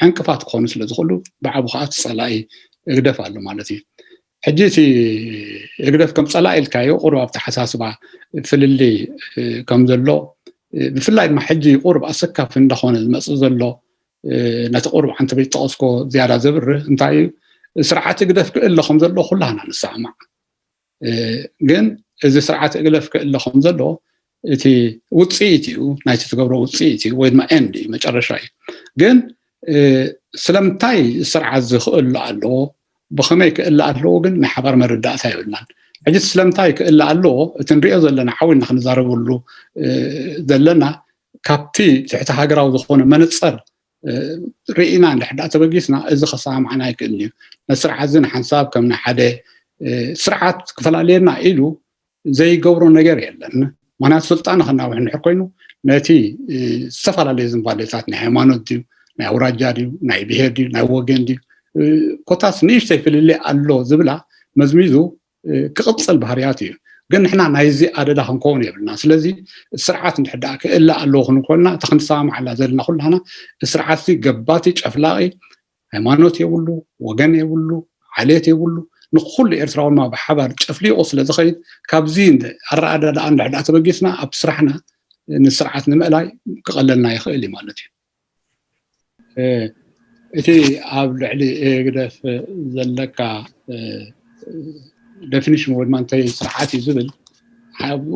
Speaker 2: ዕንቅፋት ክኾኑ ስለ ዝኽእሉ ብዓቡ ከዓ እቲ ፀላኢ እግደፍ ኣሎ ማለት እዩ ሕጂ እቲ እግደፍ ከም ፀላኢ ኢልካዮ ቁሩብ ኣብ ተሓሳስባ ፍልሊ ከም ዘሎ ብፍላይ ድማ ሕጂ ቁሩብ ኣሰካፊ እንዳኾነ ዝመፅእ ዘሎ ነቲ ቁሩብ ዓንቲ በይጠቐስኮ ዝያዳ ዘብርህ እንታይ እዩ ስርዓት እግደፍ ክእለ ከም ዘሎ ኩላህና ንሰማዕ ግን እዚ ስርዓት እግደፍ ክእለ ከም ዘሎ እቲ ውፅኢት እዩ ናይቲ ትገብሮ ውፅኢት እዩ ወይ ድማ ኤንድ እዩ መጨረሻ እዩ ግን ስለምንታይ ስርዓት ዝኽእሉ ኣለዎ ብኸመይ ክእለ ኣለዎ ግን ናይ ሓባር መረዳእታ የብልናን ሕጂ ስለምንታይ ክእለ ኣለዎ እቲ ንሪኦ ዘለና ሓዊልና ክንዛረበሉ ዘለና ካብቲ ትሕቲ ሃገራዊ ዝኾነ መነፀር ርኢና እንድሕር ተበጊስና እዚ ከሰማዕና ይክእል እዩ ነስርዓት ዝን ሓንሳብ ከም ናይ ሓደ ስርዓት ክፈላለየና ኢሉ ዘይገብሮ ነገር የለን ምክንያቱ ስልጣን ክናውሕ እንድሕር ኮይኑ ነቲ ዝተፈላለዩ ዝንባሌታት ናይ ሃይማኖት ድዩ ናይ ኣውራጃ ድዩ ናይ ብሄር ድዩ ናይ ወገን ድዩ ኮታስ ንእሽተይ ፍልለ ኣሎ ዝብላ መዝሚዙ ክቕፅል ባህርያት እዩ ግን ንሕና ናይዚ ኣደዳ ክንከውን የብልና ስለዚ ስርዓት እንድሕር ዳኣ ክእለ ኣለዎ ክንኮልና እታ ክንሰማዕላ ዘለና ኩላህና ስርዓት ገባቲ ጨፍላቂ ሃይማኖት የብሉ ወገን የብሉ ዓሌት የብሉ ንኩሉ ኤርትራዊ ድማ ብሓባር ጨፍሊቆ ስለ ዝኸይድ ካብዚ ኣረኣዳዳ እንድሕር ዳኣ ተበጊስና ኣብ ስራሕና ንስርዓት ንምእላይ ክቐለልና ይኽእል እዩ ማለት እዩ እቲ ኣብ ልዕሊ ግደፍ ዘለካ ዴፊኒሽን ወይ ድማ እንታይ ስርዓት እዩ ዝብል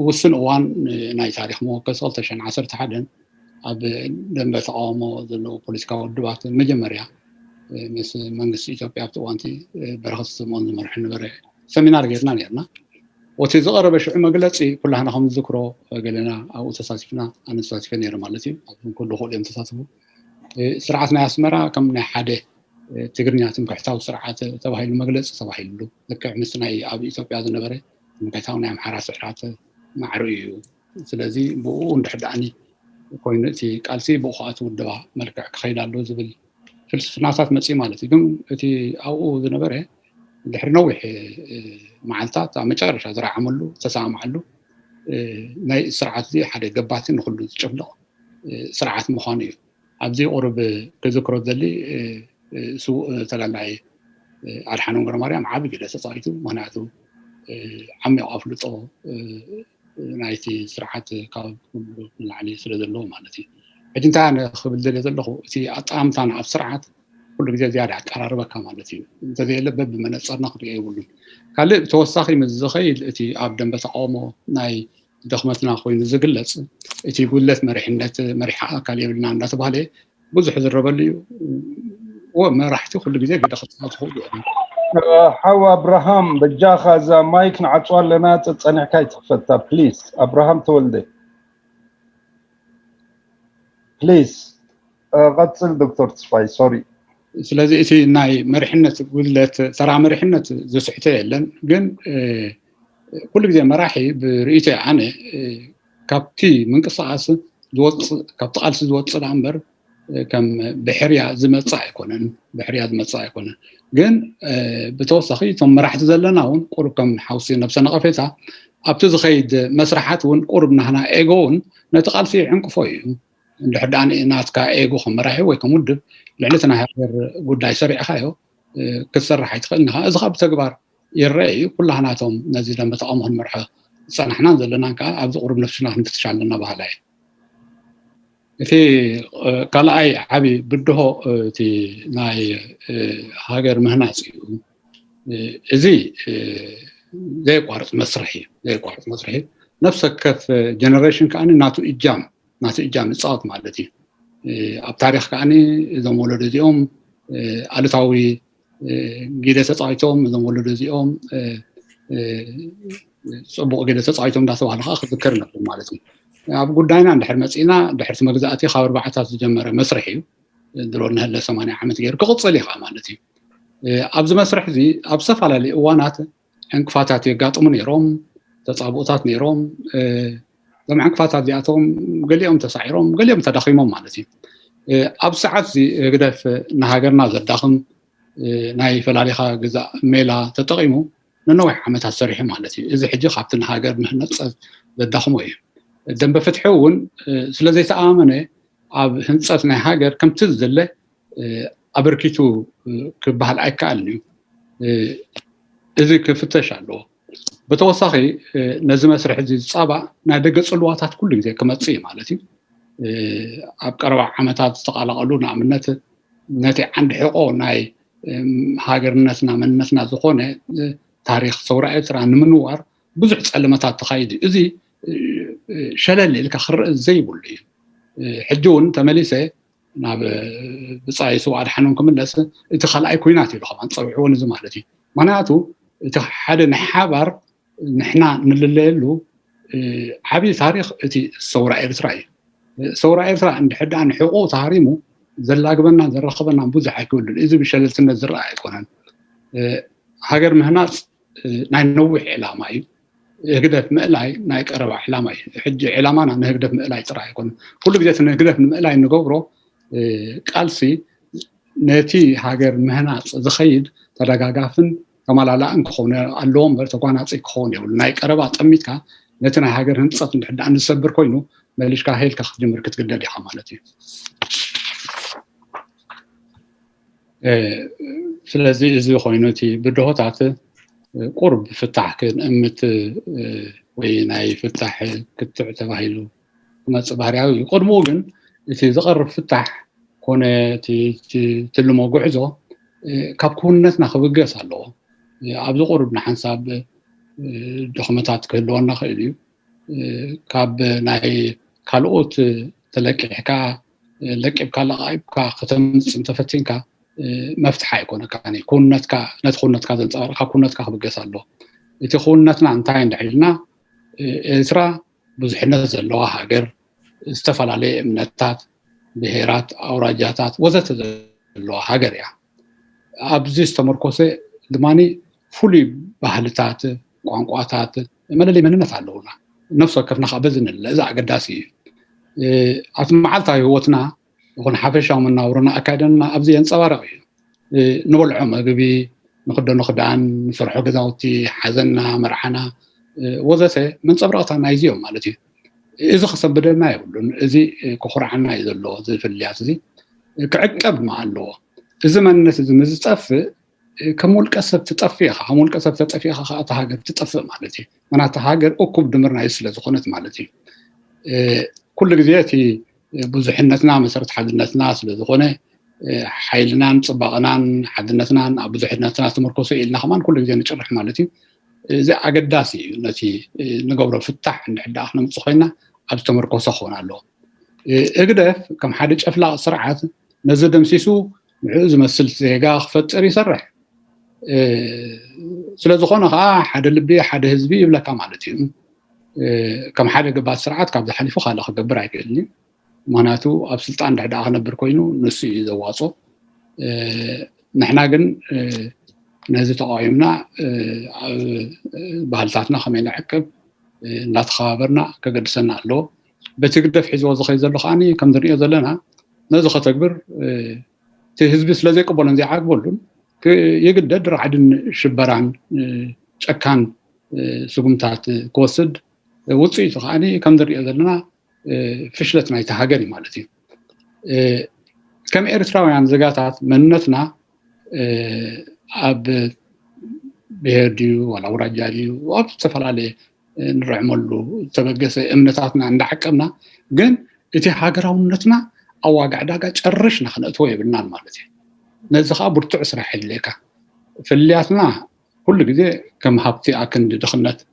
Speaker 2: ውስን እዋን ናይ ታሪክ መወከሲ 2011 ኣብ ደንበ ተቃውሞ ዘለዎ ፖለቲካዊ ውድባት መጀመርያ ምስ መንግስቲ ኢትዮጵያ ኣብቲ እዋንቲ በረኸት ስምዖን ዝመርሕ ነበረ ሰሚናር ጌርና ነርና ወቲ ዝቐረበ ሽዑ መግለፂ ኩላህና ከም ዝዝክሮ ገለና ኣብኡ ተሳቲፍና ኣነ ተሳቲፈ ነይረ ማለት እዩ ኣብ ኩሉ ክእሉ እዮም ተሳትፉ ስርዓት ናይ ኣስመራ ከም ናይ ሓደ ትግርኛ ትምክሕታዊ ስርዓት ተባሂሉ መግለፂ ተባሂሉ ልክዕ ምስ ናይ ኣብ ኢትዮጵያ ዝነበረ ትምክሕታዊ ናይ ኣምሓራ ስርዓት معريو سلازي بو ندحدعني ኮይኑ እቲ ቃልሲ ብኡኻቱ ውድባ መልክዕ ክኸይድ ኣሎ ዝብል ፍልስፍናታት መፅኢ ማለት እዩ ግን እቲ ኣብኡ ዝነበረ ድሕሪ ነዊሕ መዓልታት ኣብ መጨረሻ ዝረዓመሉ ተሰማዕሉ ናይ ስርዓት እዚ ሓደ ገባቲ ንኩሉ ዝጭፍልቕ ስርዓት ምዃኑ እዩ ኣብዚ ቁርብ ክዝክሮ ዘሊ ስውእ ተጋዳላይ ኣድሓኖም ገብረማርያም ዓብዪ ግደ ተፃዊቱ ምክንያቱ ዓሚቕ ኣፍልጦ ናይቲ ስርዓት ካብ ኩሉ ንላዕሊ ስለ ዘለዎ ማለት እዩ ሕጂ እንታይ ኣነ ክብል ዘለ ዘለኹ እቲ ኣጠቃምታና ኣብ ስርዓት ኩሉ ግዜ ዝያዳ ኣቀራርበካ ማለት እዩ እንተዘየለ በብመነፀርና ክንሪኦ የብሉን ካልእ ብተወሳኺ ምስ ዝኸይድ እቲ ኣብ ደንበ ተቃውሞ ናይ ድኽመትና ኮይኑ ዝግለፅ እቲ ጉድለት መሪሕነት መሪሕ ኣካል የብልና እንዳተባሃለ ብዙሕ ዝረበሉ እዩ ወመራሕቲ ኩሉ ግዜ ገደ ክፃወቱ ይኽእሉ እዮም
Speaker 1: حوا ابراهام بجاخا ذا مايك نعطوال لنا تصنع كاي تخفتا بليز ابراهام تولدي بليز غتصل دكتور تصفاي سوري
Speaker 2: ስለዚ እቲ ናይ መሪሕነት ጉድለት ተራ መሪሕነት ዘስሕተ የለን ግን ኩሉ ግዜ መራሒ ብርእይቶ ኣነ ካብቲ ምንቅስቃስ ዝወፅእ ካብቲ ቃልሲ ዝወፅእ እምበር ከም ብሕርያ ዝመፅእ ኣይኮነን ግን ብተወሳኺ እቶም መራሕቲ ዘለና እውን ቁሩብ ከም ሓውሲ ነብሰ ነቐፌታ ኣብቲ ዝኸይድ መስራሓት እውን ቁሩብ ናህና ኤጎ እውን ነቲ ቃልሲ ዕንቅፎ እዩ እንድሕር ደኣ ናትካ ኤጎ ከም መራሒ ወይ ከም ውድብ ልዕሊ እቲ ናይ ሃገር ጉዳይ ሰሪዕኻዮ ክትሰርሕ ኣይትኽእልኒ ኢኻ እዚ ከዓ ብተግባር ይረአ እዩ ኩላህናቶም ነዚ ደንበ ተቃውሞ ክንመርሖ ዝፀናሕናን ዘለና ከዓ ኣብዚ ቁሩብ ነፍስና ክንፍትሽ ኣለና ባህላ እዩ እቲ ካልኣይ ዓብዪ ብድሆ እቲ ናይ ሃገር ምህናፅ እዩ እዚ ዘይቋርፅ መስርሒ ነፍሲ ወከፍ ጀነሬሽን ከዓኒ ናቱ እጃም ይፃወት ማለት እዩ ኣብ ታሪክ ከዓኒ እዞም ወለዶ እዚኦም ኣሉታዊ ግደ ተፃዊቶም እዞም ወለዶ እዚኦም ፅቡቅ ግደ ተፃዊቶም እንዳተባሃለ ከዓ ክዝከር ነበር ማለት እዩ ኣብ ጉዳይና እንድሕር መፂና ድሕርቲ መግዛእቲ ካብ ኣርባዕታት ዝጀመረ መስርሕ እዩ ድሮ ንህለ 80 ዓመት ገይሩ ክቕፅል ኢኻ ማለት እዩ ኣብዚ መስርሕ እዚ ኣብ ዝተፈላለዩ እዋናት ዕንቅፋታት የጋጥሙ ነይሮም ተፃብኡታት ነይሮም እዞም ዕንቅፋታት እዚኣቶም ገሊኦም ተሳዒሮም ገሊኦም ተዳኺሞም ማለት እዩ ኣብ ሰዓት እዚ ህግደፍ ንሃገርና ዘዳኽም ናይ ፈላሊኻ ግዛእ ሜላ ተጠቒሙ ንነዊሕ ዓመታት ሰሪሑ ማለት እዩ እዚ ሕጂ ካብቲ ንሃገር ምህነፅ ዘዳኽሞ እዩ ደንበ ፍትሒ እውን ስለዘይተኣመነ ኣብ ህንፀት ናይ ሃገር ከምቲ ዝዘለ ኣበርኪቱ ክበሃል ኣይከኣልን እዩ እዚ ክፍተሽ ኣለዎ ብተወሳኺ ነዚ መስርሕ እዚ ዝፃባእ ናይ ደገ ፅልዋታት ኩሉ ግዜ ክመፅእ ማለት እዩ ኣብ ቀረባ ዓመታት ዝተቃላቀሉ ንኣብነት ነቲ ዓንዲ ሕቆ ናይ ሃገርነትና መንነትና ዝኾነ ታሪክ ሰውራ ኤርትራ ንምንዋር ብዙሕ ፀለመታት ተኻይዱ እዚ ሸለል ኢልካ ክርአ ዘይብሉ እዩ ሕጂ እውን ተመሊሰ ናብ ብፃይ ስው ኣድሓኖም ክምለስ እቲ ካልኣይ ኩናት ኢሉ ከማ ፀዊዕዎን እዚ ማለት እዩ ምክንያቱ እቲ ሓደ ናይ ሓባር ንሕና ንልለየሉ ዓብዪ ታሪክ እቲ ሰውራ ኤርትራ እዩ ሰውራ ኤርትራ እንድሕር ደኣ ንሕቁ ተሃሪሙ ዘላግበና ዘረኸበና ብዙሕ ኣይክብሉን እዚ ብሸለልትነት ዝረአ ኣይኮነን ሃገር ምህናፅ ናይ ነዊሕ ዕላማ እዩ ህግደፍ ምእላይ ናይ ቀረባ ዕላማ እዩ ሕጂ ዕላማና ንህግደፍ ምእላይ ጥራይ ኣይኮነን ኩሉ ግዜ ንህግደፍ ንምእላይ ንገብሮ ቃልሲ ነቲ ሃገር ምህናፅ ዝኸይድ ተደጋጋፍን ተመላላእን ክኸውን ኣለዎ እምበር ተጓናፂ ክኸውን የብሉ ናይ ቀረባ ጠሚትካ ነቲ ናይ ሃገር ህንፀት እንድሕር ደኣ ንዝሰብር ኮይኑ መሊሽካ ሄልካ ክትጅምር ክትግደድ ኢኻ ማለት እዩ ስለዚ እዚ ኮይኑ እቲ ብድሆታት ቁርብ ፍታሕ ክንእምት ወይ ናይ ፍታሕ ክትዕ ተባሂሉ ክመፅእ ባህርያዊ እዩ ቅድሚኡ ግን እቲ ዝቐርብ ፍታሕ ኮነ እቲ ትልሞ ጉዕዞ ካብ ክውንነትና ክብገስ ኣለዎ ኣብዚ ቁርብ ንሓንሳብ ድኽመታት ክህልወና ክእል እዩ ካብ ናይ ካልኦት ተለቂሕካ ለቂብካ ለቓኢብካ ከተምፅን ተፈቲንካ መፍትሓ ኣይኮነካ ኩነትካ ነቲ ኩነትካ ዘንፀባርቕ ካብ ኩነትካ ክብገስ ኣሎ እቲ ኩነትና እንታይ እንድሒልና ኤርትራ ብዙሕነት ዘለዋ ሃገር ዝተፈላለየ እምነታት ብሄራት ኣውራጃታት ወዘተ ዘለዋ ሃገር እያ ኣብዚ ዝተመርኮሰ ድማኒ ፍሉይ ባህልታት ቋንቋታት መለለይ መንነት ኣለውና نفسه كفنا خبزنا لذا قداسي أتمعلتها هوتنا يكون حفشة من نورنا أكادنا أبزي ينصبرق نبلع مغبي نخدان نسرحو كذاوتي حزننا مرحنا وذاته من صبرقتها نايزيهم مالتي إذا خصب بدنا يقولون إذا كخر عنا إذا الله زي في الليات زي كعقب مع الله إذا ما الناس إذا مزتف كمول كسب تطفيها كمول كسب تطفيها خاطها حاجة تطفي مالتي معناتها حاجة أكب دمرنا يسلا زخونت مالتي كل جزياتي بزحنتنا مسرت حدنتنا سلا زخونة حيلنا صبغنا حدنتنا بزحنتنا تمركز إلنا كمان كل جزياتي نشرح مالتي زي أقداسي التي نقبل فتح نحد احنا متصخينا أبستمركو سخونا له اقدف كم حدج أفلا سرعات نزد مسيسو معوز مسل سيقا خفتر يسرح سلازخونا حد اللبي حد هزبي يبلا كمالتي كم حد قبات سرعات كابد حليفو خالق قبر عيكلني ماناتو أبسلطان نحد احنا بركوينو نسي زواصو نحنا قن نازل تقايمنا بهالتاتنا خمينا عقب نتخابرنا كقدسنا له بتقدف حزب زخي زلو خاني كم دريه زلنا نزخ تكبر تهزب سلازي قبولن زي عقبولن يقدد رعدن شبران شكان سقمتات كوسد وصيت خاني كم دريه زلنا فشلتنا يتهاجري مالتي كم إرتراويان زقاتات منتنا أب بهرديو ولا ورجاليو وأب سفر عليه نرعملو تبقى أمنتاتنا عند حكمنا جن إتي حاجراونتنا أو قاعدة تشرشنا خلنا توي بالنار مالتي نزخا برتع سرح ليك في اللياتنا كل جزء كم هبتي أكن دخلت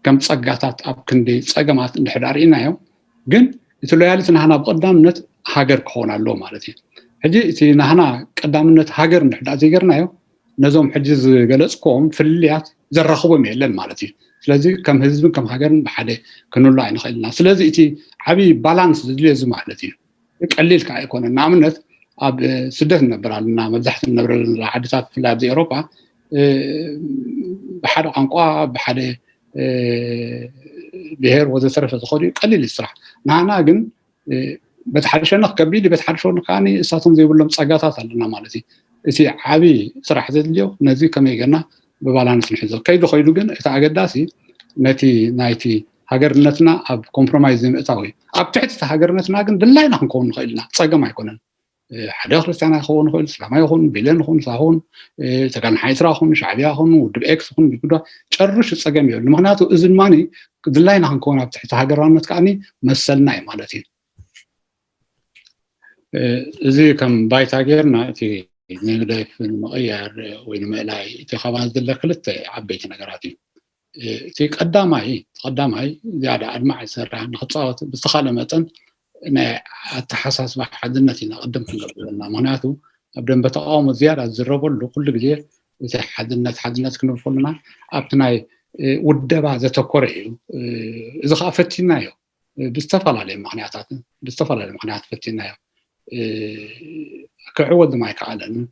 Speaker 2: كم تصقعات أبكن تصقمات نحدارينا يوم جن يتلويالتنا هنا بقدامنا حاجر كهون على مالتي حجي إتي نحنا قدامنا حاجر نحدار زيجرنا يوم نزوم حجز جلسكم في الليات زرخوا ميلن مالتي ስለዚህ ከም ህዝብን ከም ሃገርን ብሓደ ክንውላ ይንኽእልና ስለዚህ እቲ ዓቢ ባላንስ ዝልየዝ ማለት እዩ ቀሊል ከዓ ኣይኮነን ንኣብነት ኣብ ስደት ነብራልና መብዛሕትኡ ነብረልና ዓድታት ብፍላይ ኣብ ኤውሮጳ ብሓደ ቋንቋ ብሓደ ብሄር ወዘተረፈ ዝኸዱ ቀሊል ይስራሕ ንዓና ግን በቲ ሓድሸና ከቢድ በቲ ሓድሾን ከዓኒ እሳቶም ዘይብሎም ፀጋታት ኣለና ማለት እዩ እቲ ዓቢ ስራሕ ዘድልዮ ነዚ ከመይ ጌርና ببالانس نحزو كيدو خيدو جن إتعقداسي نتي نايتي هاجرنتنا أب كومبرومايزين إتاوي أب تحت هاجرنتنا جن دلنا نكون خيلنا صاقة ما يكونن حدا خلصنا يخون خيل سلام يخون بيلن خون ساهون تكان حيترا خون شعبيا خون ودب إكس خون بيقولوا شرش الصاقة ميول المهناتو إذن ماني دلنا نكون أب تحت هاجرنت كأني مسلنا مالتي زي كم بايت هاجرنا تي نقدر في المغير وين ما لا تخابان ذل كلت عبيت نجاراتي تيك قدامي زيادة أدمع سرعة نخطوات بستخدم مثلا أنا التحسس مع حدنتي نقدم كلنا معناته أبدأ بتقاوم زيادة الزربل لكل جدير إذا حدنت كنا فلنا أبتناي ودبا ذات كوري إذا خافتنا يو بستفعل عليه معناته فتنا يو كعود ما يكعلن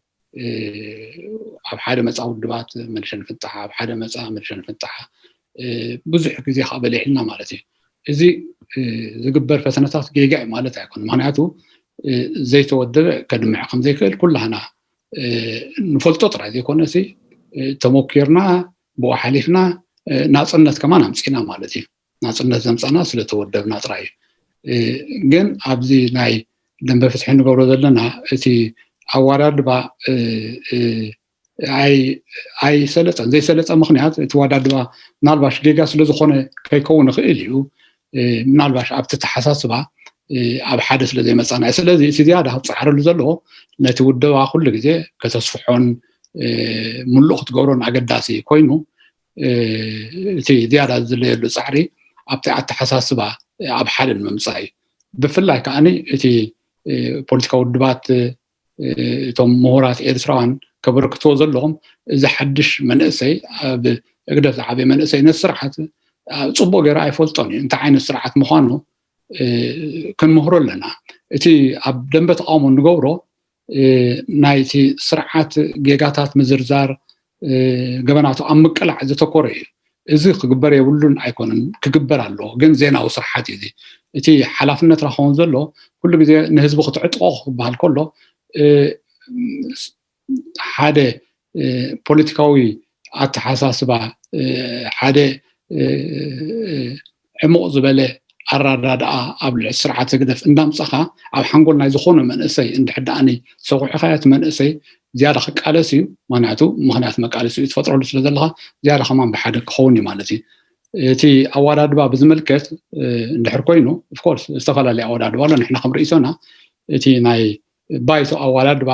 Speaker 2: بحاجة مسألة دبات منشان فتحها بحاجة مسألة منشان فتحها بزح كذي خابل إحنا مالتي إذا قبر فتنات جيجا مالتها يكون معناته زي تودد كدمع خم زي كل هنا نفلت تطرح ذي كنا سي تموكرنا بوحليفنا ناس الناس كمان همسكنا مالتي ناس الناس همسنا سل تودد ناطري جن أبزي ناي لما فتحنا قبل ذلنا تي عوارض با أي سلطة زي سلطة مخنيات توادد با نالباش جيجا سلطة خونه كيكون خيليو نالباش أبتتحساس با أب حادث لذي مثلا سلذي سيادة هتصحر لزلو نتودوا كل جزء كتصفحون ملوخت قورون أقداسي كوينو تي زيادة زلي صحري أبتتحساس با أب حال الممساي بفلا كأني تي بوليتيكا ودبات توم مهارات إيرتران كبركتو زلهم إذا حدش منأسي بقدر عبي منأسي نسرعة صبوا جراي فلطاني أنت عين السرعة مخانو كان مهر لنا تي عبدن بتقامون نجورو نايتي سرعة جيجاتات مزرزار جبناتو أمك العزة تكوري እዚ ክግበር የብሉን ኣይኮነን ክግበር ኣለዎ ግን ዜናዊ ስራሓት እዩ እቲ ሓላፍነት ረኸውን ዘሎ ኩሉ ግዜ ንህዝቢ ክትዕጥቆ ክበሃል ከሎ ሓደ ፖለቲካዊ ኣተሓሳስባ ሓደ ዕሙቕ ዝበለ ኣራዳድኣ ኣብ ልዕሊ ስርዓተ ግደፍ እንዳምፀኻ ኣብ ሓንጎል ናይ ዝኾነ መንእሰይ እንድሕዳኣኒ ሰቑዕኻያት መንእሰይ ዝያዳ ክቃለስ እዩ ምክንያቱ መቃለሲ እዩ ትፈጥረሉ ስለ ዘለካ ዝያዳ ከማን ብሓደ ክኸውን እዩ ማለት እዩ እቲ ኣወዳድባ ብዝምልከት እንድሕር ኮይኑ ኦፍኮርስ ዝተፈላለዩ ኣወዳድባ ኣሎ ንሕና ከምርኢቶና እቲ ናይ ባይቶ ኣወዳድባ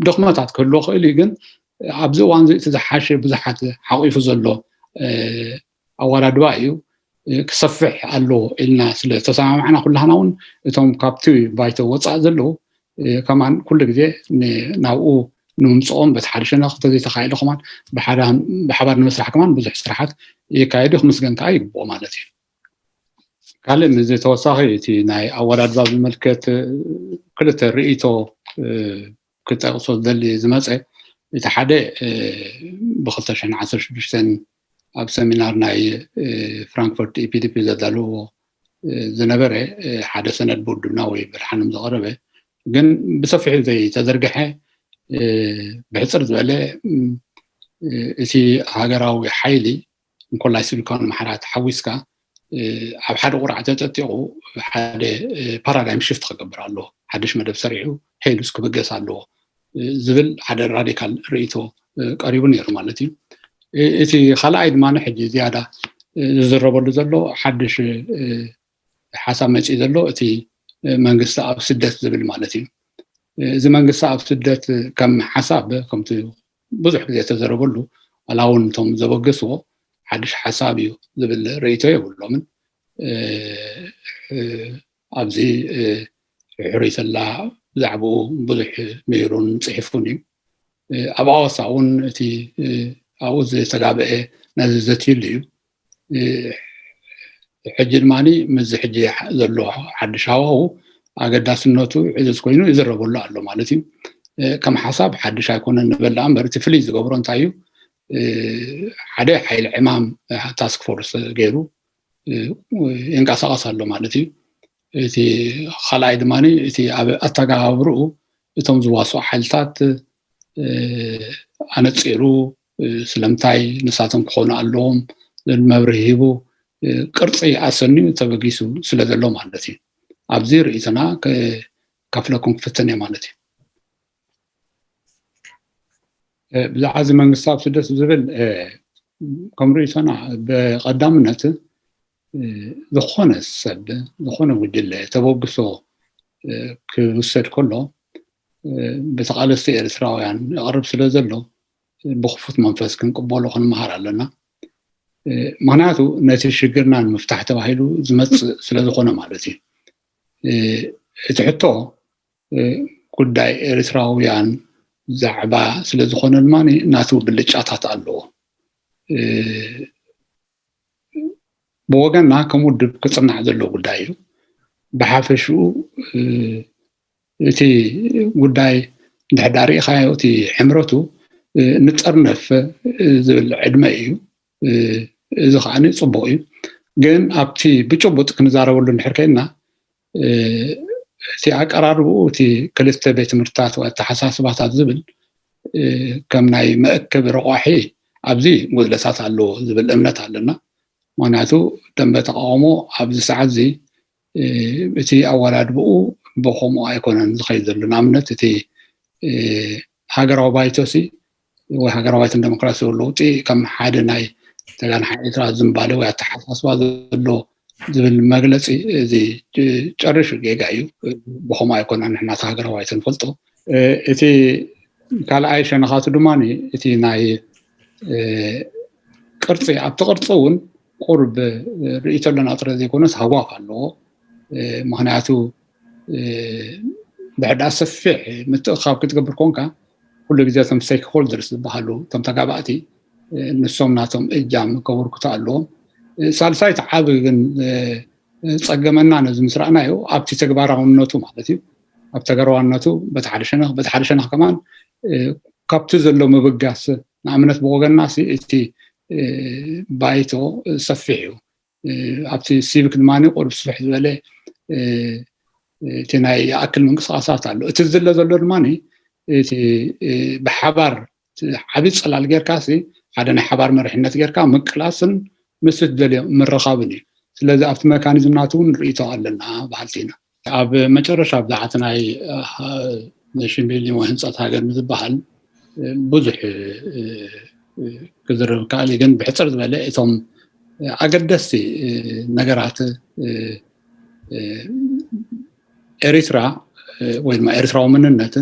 Speaker 2: ድኽመታት ክህልዎ ክእል እዩ ግን ኣብዚ እዋን እዚ እቲ ዝሓሸ ብዙሓት ሓቂፉ ዘሎ ኣወዳድባ እዩ ክሰፍሕ ኣለዎ ኢልና ስለ ተሰማምዕና ኩላህና እውን እቶም ካብቲ ባይቶ ወፃእ ዘለዉ ከማን ኩሉ ግዜ ናብኡ ንምምፅኦም በቲ ሓደ ሸነኽ ተዘይተኻኢሉ ከማን ብሓባር ንምስራሕ ከማን ብዙሕ ስራሓት የካየዱ ክምስገን ከዓ ይግብኦ ማለት እዩ ካልእ ምዚ ተወሳኺ እቲ ናይ ኣወዳድባ ዝምልከት ክልተ ርእይቶ ክጠቕሶ ዝደሊ ዝመፀ እቲ ሓደ ብ2016 ኣብ ሰሚናር ናይ ፍራንክፈርት ኢፒዲፒ ዘዳልዎ ዝነበረ ሓደ ሰነድ ብውድብና ወይ ብርሓንም ዘቐረበ ግን ብሰፊሑ ዘይተዘርግሐ ብሕፅር ዝበለ እቲ ሃገራዊ ሓይሊ እንኮላይ ሲቪካዊ ማሕራት ሓዊስካ ኣብ ሓደ ቁርዓት ተጠጢቑ ሓደ ፓራዳይም ሽፍት ክገብር ኣለዎ ሓድሽ መደብ ሰሪዑ ሄሉስ ክብገስ ኣለዎ ዝብል ሓደ ራዲካል ርእይቶ ቀሪቡ ነይሩ ማለት እዩ እቲ ካልኣይ ድማ ሕጂ ዝያዳ ዝዝረበሉ ዘሎ ሓድሽ ሓሳብ መፂ ዘሎ እቲ መንግስቲ ኣብ ስደት ዝብል ማለት እዩ እዚ መንግስቲ ኣብ ስደት ከም ሓሳብ ከምቲ ብዙሕ ግዜ ተዘረበሉ ዋላ እውን እቶም ዘበገስዎ ሓድሽ ሓሳብ እዩ ዝብል ርእይቶ የብሎምን ኣብዚ ሕሩይተላ ብዛዕባኡ ብዙሕ ነይሩን ፅሒፉን እዩ ኣብ ኣዋሳ እውን እቲ ኣብኡ ዝተጋብአ ነዚ ዘትይሉ እዩ ሕጂ ድማኒ ምዚ ሕጂ ዘሎ ሓድሽ ሃዋህው ኣገዳስነቱ ዕዙዝ ኮይኑ ይዝረበሉ ኣሎ ማለት እዩ ከም ሓሳብ ሓድሽ ኣይኮነን ንበላ እምበር እቲ ፍልይ ዝገብሮ እንታይ እዩ ሓደ ሓይሊ ዕማም ታስክ ፎርስ ገይሩ ይንቀሳቐስ ኣሎ ማለት እዩ እቲ ካልኣይ ድማኒ እቲ ኣብ ኣተጋባብርኡ እቶም ዝዋስኡ ሓይልታት ኣነፂሩ ስለምንታይ ንሳቶም ክኾኑ ኣለዎም መብርሂ ሂቡ ቅርፂ ኣሰንዩ ተበጊሱ ስለ ዘሎ ማለት እዩ ኣብዚ ርእይቶና ካፍለኩም ክፍትን እየ ማለት እዩ ብዛዕባ እዚ መንግስቲ ኣብ ስደት ዝብል ከም ርእይቶና ብቐዳምነት ዝኾነ ሰብ ዝኾነ ጉጅለ ተበግሶ ክውሰድ ከሎ ብተቃለስቲ ኤርትራውያን ይቐርብ ስለ ዘሎ ብክፉት መንፈስ ክንቅበሎ ክንመሃር ኣለና ምክንያቱ ነቲ ሽግርና ንምፍታሕ ተባሂሉ ዝመፅእ ስለ ዝኾነ ማለት እዩ እቲ ሕቶ ጉዳይ ኤርትራውያን ዛዕባ ስለ ዝኾነ ድማ ናቱ ብልጫታት ኣለዎ ብወገንና ከም ውድብ ክፅናዕ ዘሎ ጉዳይ እዩ ብሓፈሽኡ እቲ ጉዳይ እንድሕር ሪኢኻዮ እቲ ሕምረቱ ንጠርነፍ ዝብል ዕድመ እዩ እዚ ከዓ ፅቡቅ እዩ ግን ኣብቲ ብጭቡጥ ክንዛረበሉ እንድሕር ከይድና እቲ ኣቀራርብኡ እቲ ክልተ ቤት ትምህርትታት ወይ ኣተሓሳስባታት ዝብል ከም ናይ መእከብ ረቋሒ ኣብዚ ጉድለታት ኣለዎ ዝብል እምነት ኣለና ምክንያቱ ደንበ ተቃውሞ ኣብዚ ሰዓት እዚ እቲ ኣወዳድብኡ ብከምኡ ኣይኮነን ዝኸይድ ዘሎ ንኣብነት እቲ ሃገራዊ ባይቶሲ ወይ ሃገራዊ ባይቶን ዴሞክራሲ ለውጢ ከም ሓደ ናይ ተጋናሓይ ኤርትራ ዝምባለ ወይ ኣተሓሳስባ ዘሎ ዝብል መግለፂ እዚ ጨርሹ ጌጋ እዩ ብከምኡ ኣይኮነን ንሕና እቲ ሃገራዊ ባይቶ ንፈልጦ እቲ ካልኣይ ሸነኻቱ ድማኒ እቲ ናይ ቅርፂ ኣብቲ ቅርፂ እውን ቁርብ ርእይቶ ኣለና ጥረ ዘይኮነስ ሃዋፍ ኣለዎ ምክንያቱ ድሕዳ ሰፊሕ ምትእኻብ ክትገብር ኮንካ ኩሉ ግዜ እቶም ስቴክ ሆልደርስ ዝበሃሉ እቶም ተጋባእቲ ንሶም ናቶም እጃም ከበርክቱ ኣለዎም ሳልሳይ ዓብ ግን ፀገመና ነዚ ምስ ረኣናዮ ኣብቲ ተግባራውነቱ ማለት እዩ ኣብ ተግባራውነቱ በቲ ሓደ ሸነኽ ከማን ካብቲ ዘሎ ምብጋስ ንኣብነት ብወገንና እቲ بايتو سفيحو ابتي سيفك دماني قرب سفح زبله تناي اكل منقصاصات አሉ እቲ ዝለ ዘሎ ድማኒ እቲ ብሓባር ዓቢ ጽላል ጌርካሲ ሓደ ናይ ሓባር መርሕነት ጌርካ ምቅላስን ምስት ደልዮ ምረኻብን እዩ ስለዚ ኣብቲ መካኒዝምናቱ ንርእይቶ ኣለና ባልቲና ኣብ መጨረሻ ብዛዕት ናይ ነሽን ቢልዲንግ ወህንጻት ሃገር ምዝባሃል ብዙሕ ክዝርብ ካሊ ግን ብሕፅር ዝበለ እቶም ኣገደስቲ ነገራት ኤሪትራ ወይ ድማ ኤርትራዊ መንነት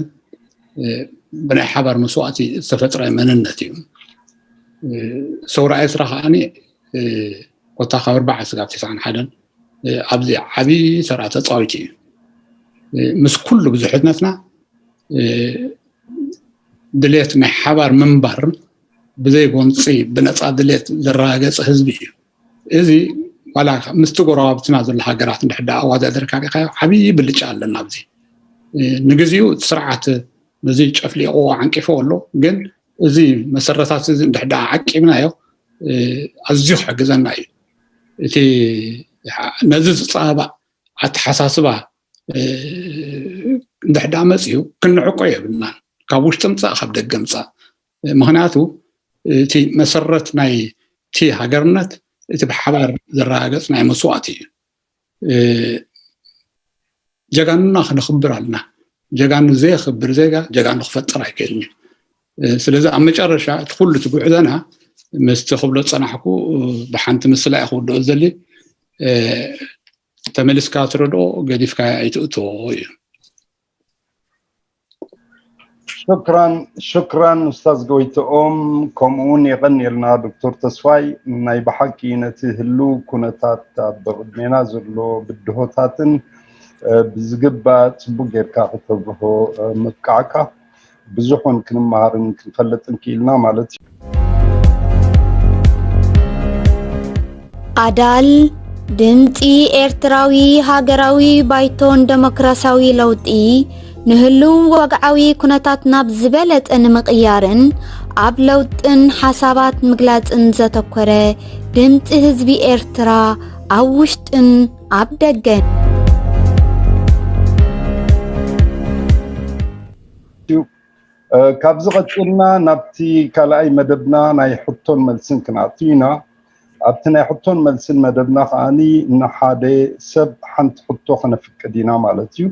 Speaker 2: ብናይ ሓባር መስዋዕቲ ዝተፈጥረ መንነት እዩ ሰውራ ኤርትራ ከዓኒ ኮታ ካብ 4 ስጋብ 91 ኣብዚ ዓቢ ሰራ ተፃዊት እዩ ምስ ኩሉ ብዙሕነትና ድሌት ናይ ሓባር መንበር ብዘይ ጎንፂ ብነፃ ድሌት ዝረጋገፀ ህዝቢ እዩ እዚ ዋላ ምስቲ ጎረባብትና ዘሎ ሃገራት እንድሕዳ ኣዋዳድርካ ዲኻ ዓቢ ብልጫ ኣለና ኣብዚ ንግዚኡ ስርዓት ነዚ ጨፍሊቆ ዓንቂፎ ኣሎ ግን እዚ መሰረታት እዚ እንድሕዳ ዓቂብናዮ ኣዝዩ ሕግዘና እዩ እቲ ነዚ ዝፃባ ኣተሓሳስባ እንድሕዳ መፅዩ ክንዕቆ የብልና ካብ ውሽጢ ምፃእ ካብ ደገ ምፃእ ምክንያቱ እቲ መሰረት ናይ እቲ ሃገርነት እቲ ብሓባር ዝረጋገፅ ናይ መስዋዕቲ እዩ ጀጋንና ክንኽብር ኣለና ጀጋኑ ዘይኽብር ዜጋ ጀጋኑ ክፈጥር ኣይክእልን ስለዚ ኣብ መጨረሻ እቲ ኩሉ ትጉዕዘና ምስቲ ክብሎ ፀናሕኩ ብሓንቲ ምስሊ ኣይክውድኦ ዘሊ ተመልስካ ትረድኦ ገዲፍካ ኣይትእትዎ እዩ
Speaker 1: شكرا استاذ قويتኦም كمون يغنيلنا دكتور تسفاي ناي بحكي نتهلو كونتات بقدمنا زلو بدهوتاتن بزغبا صبو غيركا خطبو مقعكا بزحون كنمهارن كنفلطن كيلنا مالت
Speaker 3: አዳል ድምፂ ኤርትራዊ ሃገራዊ ባይቶን ዴሞክራሲያዊ ለውጢ ንህልው ወግዓዊ ኩነታት ናብ ዝበለጠ ንምቕያርን ኣብ ለውጥን ሓሳባት ምግላጽን ዘተኮረ ድምፂ ህዝቢ ኤርትራ ኣብ ውሽጥን ኣብ ደገን
Speaker 1: ካብዚ ቀጥልና ናብቲ ካልኣይ መደብና ናይ ሕቶን መልስን ክንኣትዩና ኣብቲ ናይ ሕቶን መልስን መደብና ከዓኒ ንሓደ ሰብ ሓንቲ ሕቶ ከነፍቅድ ኢና ማለት እዩ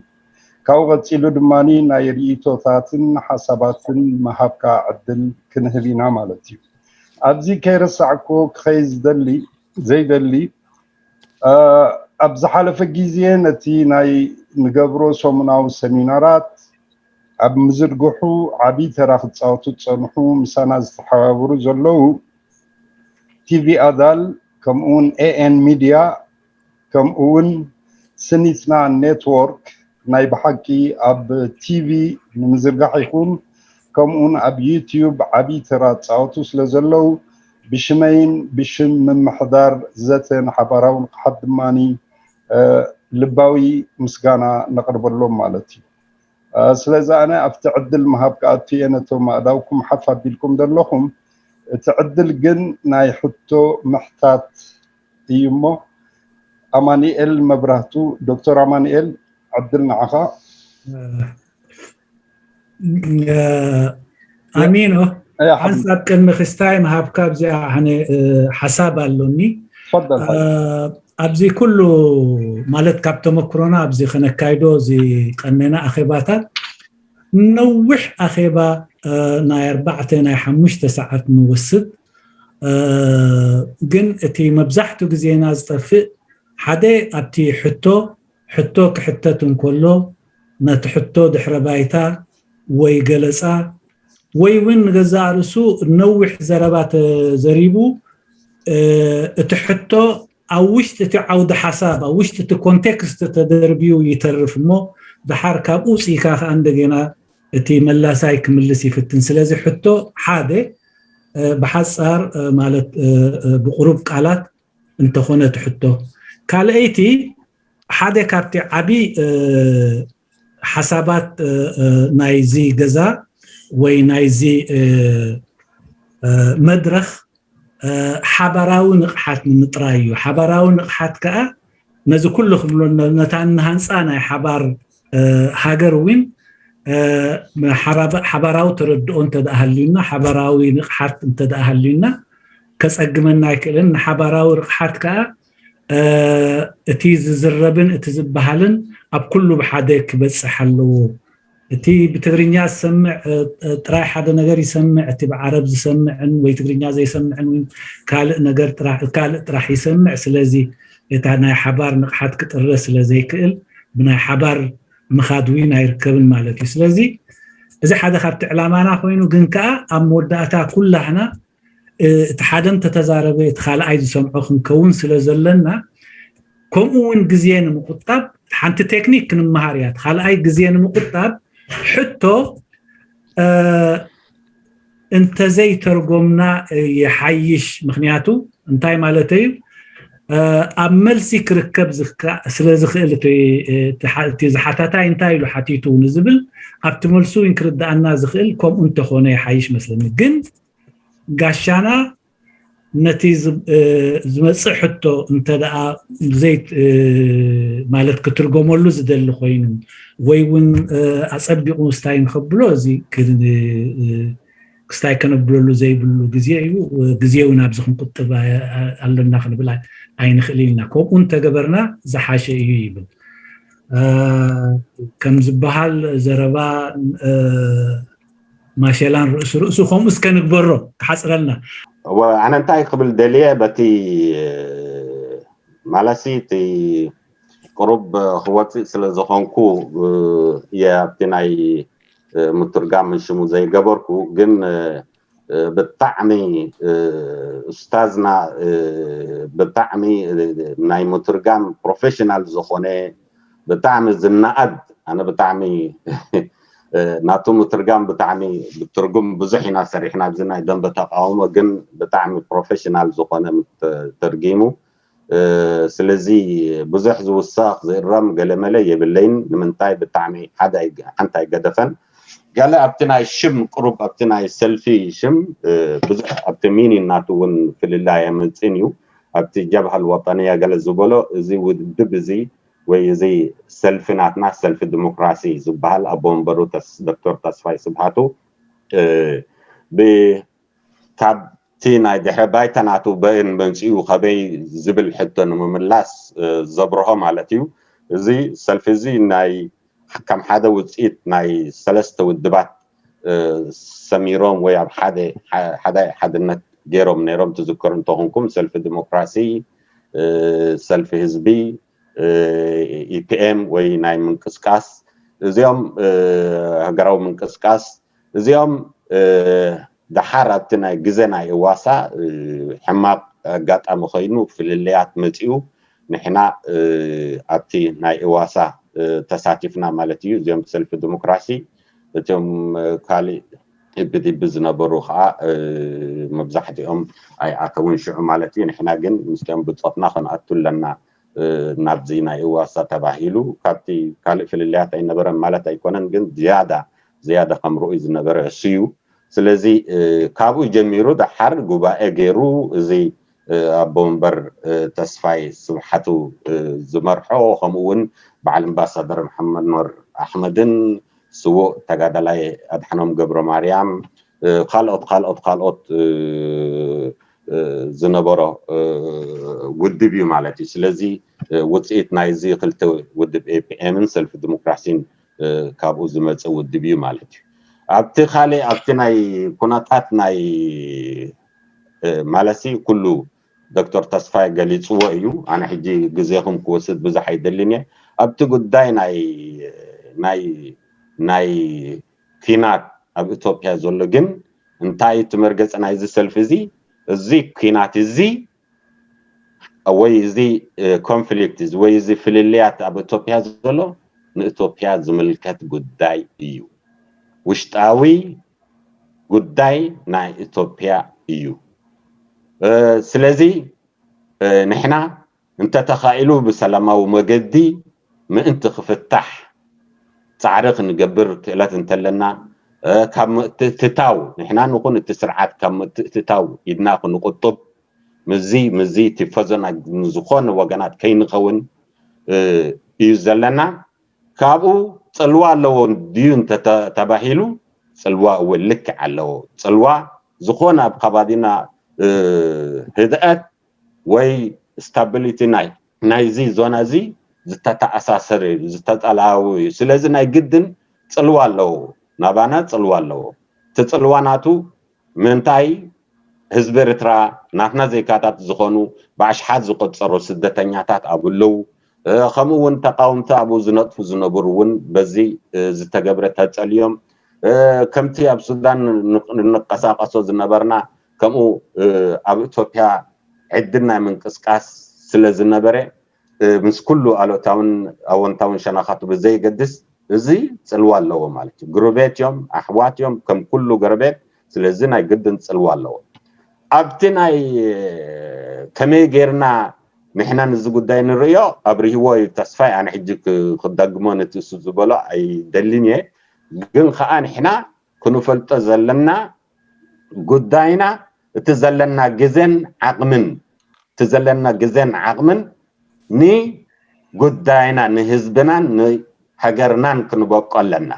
Speaker 1: ካብኡ ቀፂሉ ድማኒ ናይ ርእይቶታትን ሓሳባትን መሃብካ ዕድል ክንህብ ኢና ማለት እዩ ኣብዚ ከይረሳዕኮ ክኸይ ዘይደሊ ኣብ ዝሓለፈ ግዜ ነቲ ናይ ንገብሮ ሰሙናዊ ሰሚናራት ኣብ ምዝርግሑ ዓብይ ተራ ክፃወቱ ዝፀንሑ ምሳና ዝተሓባበሩ ዘለው ቲቪ ኣዳል ከምኡውን ኤኤን ሚድያ ከምኡውን ስኒትና ኔትወርክ ናይ በሓቂ ኣብ ቲቪ ንምዝርጋሕ ይኹን ከምኡውን ኣብ ዩቲዩብ ዓብይ ተራ ፃወቱ ስለዘለው ብሽመይን ብሽም ምምሕዳር ዘተን ሓባራውን ቅሓት ድማኒ ልባዊ ምስጋና ነቕርበሎም ማለት እዩ ስለዚ ኣነ ኣብቲ ዕድል ምሃብካ ኣትየ ነቶም ኣእዳውኩም ሓፍ ኣቢልኩም ዘለኹም እቲ ዕድል ግን ናይ ሕቶ ምሕታት እዩ እሞ ኣማኒኤል መብራህቱ ዶክተር ኣማኒኤል عدل نعخا
Speaker 4: امينو حسب كلمه خستاي مهابكاب زي يعني حساب اللوني
Speaker 1: تفضل
Speaker 4: ابزي كله مالت كابتن كورونا ابزي خنكايدو زي قنينا اخيباتات نوح اخيبا نا 4 نا 5 ساعات نوسد جن اتي مبزحتو غزينا زطفئ حدا ابتي حتو كحتتن كله نتحتو دحر بايتا وي جلسا وي وين غزارسو نوح زربات زريبو تحتو اوشت تعود حساب اوشت كونتكست تدربيو يترف مو بحركه اوسي كا عندنا تي ملاساي كملسي فتن سلازي حتو حاده بحصار مالت بقرب قالات انت خونه تحتو كالايتي حدا كابتي عبي حسابات نايزي غزا وي نايزي مدرخ ሓበራዊ ንቕሓት ንምጥራይ እዩ ሓበራዊ ንቕሓት ከዓ ነዚ ኩሉ ክብሎ ነታን ሃንፃ ናይ ሓባር ሃገር ውን ሓበራዊ ተረድኦ እንተደኣሃልዩና ሓበራዊ ንቕሓት እንተደኣሃልዩና ከፀግመና ኣይክእልን ሓበራዊ ንቕሓት ከዓ እቲ ዝዝረብን እቲ ዝበሃልን ኣብ ኩሉ ብሓደ ክበፅሕ ኣለዎ እቲ ብትግርኛ ዝሰምዕ ጥራይ ሓደ ነገር ይሰምዕ እቲ ብዓረብ ዝሰምዕን ወይ ትግርኛ ዘይሰምዕን ካልእ ነገር ካልእ ጥራሕ ይሰምዕ ስለዚ እታ ናይ ሓባር ንቕሓት ክጥረ ስለዘይክእል ብናይ ሓባር ምኻድ ውን ኣይርከብን ማለት እዩ ስለዚ እዚ ሓደ ካብቲ ዕላማና ኮይኑ ግን ከዓ ኣብ መወዳእታ ኩላህና እቲ ሓደም ተተዛረበ እቲ ካልኣይ ዝሰምዖ ክንከውን ስለ ዘለና ከምኡ ውን ግዜ ንምቁጣብ ሓንቲ ቴክኒክ ክንመሃር እያ ካልኣይ ግዜ ንምቁጣብ ሕቶ እንተዘይተርጎምና ይሓይሽ ምክንያቱ እንታይ ማለት እዩ ኣብ መልሲ ክርከብ ስለ ዝኽእል እቲ ዝሓታታይ እንታይ ኢሉ ሓቲቱ ንዝብል ኣብቲ መልሱ ይንክርዳእና ዝኽእል ከምኡ እንተኾነ ይሓይሽ መስለኒ ግን ጋሻና ነቲ ዝመፅእ ሕቶ እንተደኣ ዘይት ማለት ክትርጎመሉ ዝደሊ ኮይኑ ወይ ውን ኣፀቢቑ ስታይ ንኸብሎ እዚ ክስታይ ከነብለሉ ዘይብሉ ግዜ እዩ ግዜ ውን ኣብዚ ክንቁጥብ ኣለና ክንብል ኣይንኽእል ኢና ከምኡ እንተገበርና ዝሓሸ እዩ ይብል ከም ዝበሃል ዘረባ ማሸላን ርእሱ ከምኡ እስከ ንግበሮ ክሓፅረልና
Speaker 5: وأنا أنتهي قبل دليل بتي مالسي تي قرب خواتي سلزخونكو يا بتناي مترجم من شمو زي جبركو جن بالطعمي أستاذنا بالطعمي ناي مترجم بروفيشنال زخونة بالطعم الزنقد أنا بالطعمي ناتو مترجم بتاعمي بترجم بزحنا سريحنا بزنا يدم بتقاوم جن بتاعمي بروفيشنال زقنا مترجمه سلزي بزح زو الساق زي الرم قال ملاي بالليل من تاي بتاعمي حدا حنتا يجدفن قال ابتنا الشم قرب ابتنا السلفي شم بزح ابتميني ناتو في الله يمنتنيو ابتي جبهه الوطنيه قال الزبلو زي ودب زي ويزي سلفناتنا سلف الديمقراطي زبال ابون بروتس دكتور تصفاي سبحاتو بكابتينا دحبايتناتو بين بنسيو خبي زبل حتى مملاس زبرهم علاتيو زي سلفزي ناي كم حدا وصيت ناي سلسته ودبات سميروم ويا حدا جيروم نيروم تذكرون توهنكم سلف الديمقراطي سلف حزبي EPM ወይ ናይ ምንቅስቃስ እዚኦም ሃገራዊ ምንቅስቃስ እዚኦም ድሓር ኣብቲ ናይ ግዜ ናይ እዋሳ ሕማቅ ኣጋጣሚ ኮይኑ ፍልልያት መፅኡ ንሕና ኣብቲ ናይ እዋሳ ተሳቲፍና ማለት እዩ እዚኦም ሰልፊ ዲሞክራሲ እቶም ካልእ ብድብ ዝነበሩ ከዓ መብዛሕትኦም ኣይኣተውን ሽዑ ማለት እዩ ንሕና ግን ምስቶም ብፆትና ክንኣቱለና ናብዚ ናይ እዋሳ ተባሂሉ ካብቲ ካልእ ፍልልያት ኣይነበረን ማለት ኣይኮነን ግን ዝያዳ ከም ርኡይ ዝነበረ እሱ ስለዚ ካብኡ ጀሚሩ ድሓር ጉባኤ ገይሩ እዚ ኣቦ ወንበር ተስፋይ ስብሓቱ ዝመርሖ ከምኡውን በዓል ኣምባሳደር መሐመድ ኑር ኣሕመድን ስውእ ተጋዳላይ ኣድሓኖም ገብረ ማርያም ካልኦት ዝነበሮ ውድብ እዩ ማለት እዩ ስለዚ ውፅኢት ናይዚ ክልተ ውድብ ኤፒኤምን ሰልፊ ዲሞክራሲን ካብኡ ዝመፀ ውድብ እዩ ማለት እዩ ኣብቲ ካልእ ኣብቲ ናይ ኩነታት ናይ ማለሲ ኩሉ ዶክተር ተስፋይ ገሊፅዎ እዩ ኣነ ሕጂ ግዜኹም ክወስድ ብዙሕ ኣይደልን እየ ኣብቲ ጉዳይ ናይ ኩናት ኣብ ኢትዮጵያ ዘሎ ግን እንታይ ትመርገፅ ናይዚ ሰልፊ እዚ ኩናት እዚ ወይ እዚ ኮንፍሊክት ወይ እዚ ፍልልያት ኣብ ኢትዮጵያ ዘሎ ንኢትዮጵያ ዝምልከት ጉዳይ እዩ ውሽጣዊ ጉዳይ ናይ ኢትዮጵያ እዩ ስለዚ ንሕና እንተተኻኢሉ ብሰላማዊ መገዲ ምእንቲ ክፍታሕ ፃዕሪ ክንገብር ክእለት እንተለና ካብ ምእትታው ንሕና ንኹን እቲ ስርዓት ካብ ምእትታው ኢድና ክንቁጥብ مزي تفزنا زخون وجنات كين خون يزلنا كابو صلوا لو ديون تباهيلو صلوا ولك على صلوا زخونا بقبادينا هدأت وي stability نايزي زونازي زتتأساسر زتتألاوي سلازي ناي جدن صلوا لو نابانا صلوا لو تصلواناتو منتاي ህዝቢ ኤርትራ ናትና ዘይካታት ዝኾኑ ብኣሽሓት ዝቆፀሩ ስደተኛታት ኣብለው ከምኡ እውን ተቃውምቲ ኣብኡ ዝነጥፉ ዝነበሩ እውን በዚ ዝተገብረ ተፀልዮም ከምቲ ኣብ ሱዳን ንቀሳቀሶ ዝነበርና ከምኡ ኣብ ኢትዮጵያ ዕድል ናይ ምንቅስቃስ ስለ ዝነበረ ምስ ኩሉ ኣሎታውን ኣወንታውን ሸናኻቱ ብዘይገድስ እዚ ፅልዋ ኣለዎ ማለት እዩ ግሩቤት እዮም ኣሕዋት እዮም ከም ኩሉ ጎረቤት ስለዚ ናይ ግድን ፅልዋ ኣለዎ ኣብትናይ ከመይ ጌርና ንሕና ነዚ ጉዳይ ንሪኦ ኣብርሂዎ ተስፋይ ኣነ ሕጂ ክደግሞ ነቲ እሱ ዝበሎ ኣይደልን እየ ግን ከዓ ንሕና ክንፈልጦ ዘለና ጉዳይና እቲ ዘለና ግዜን ዓቕምን ንጉዳይና ንህዝብናን ንሃገርናን ክንበቆ ኣለና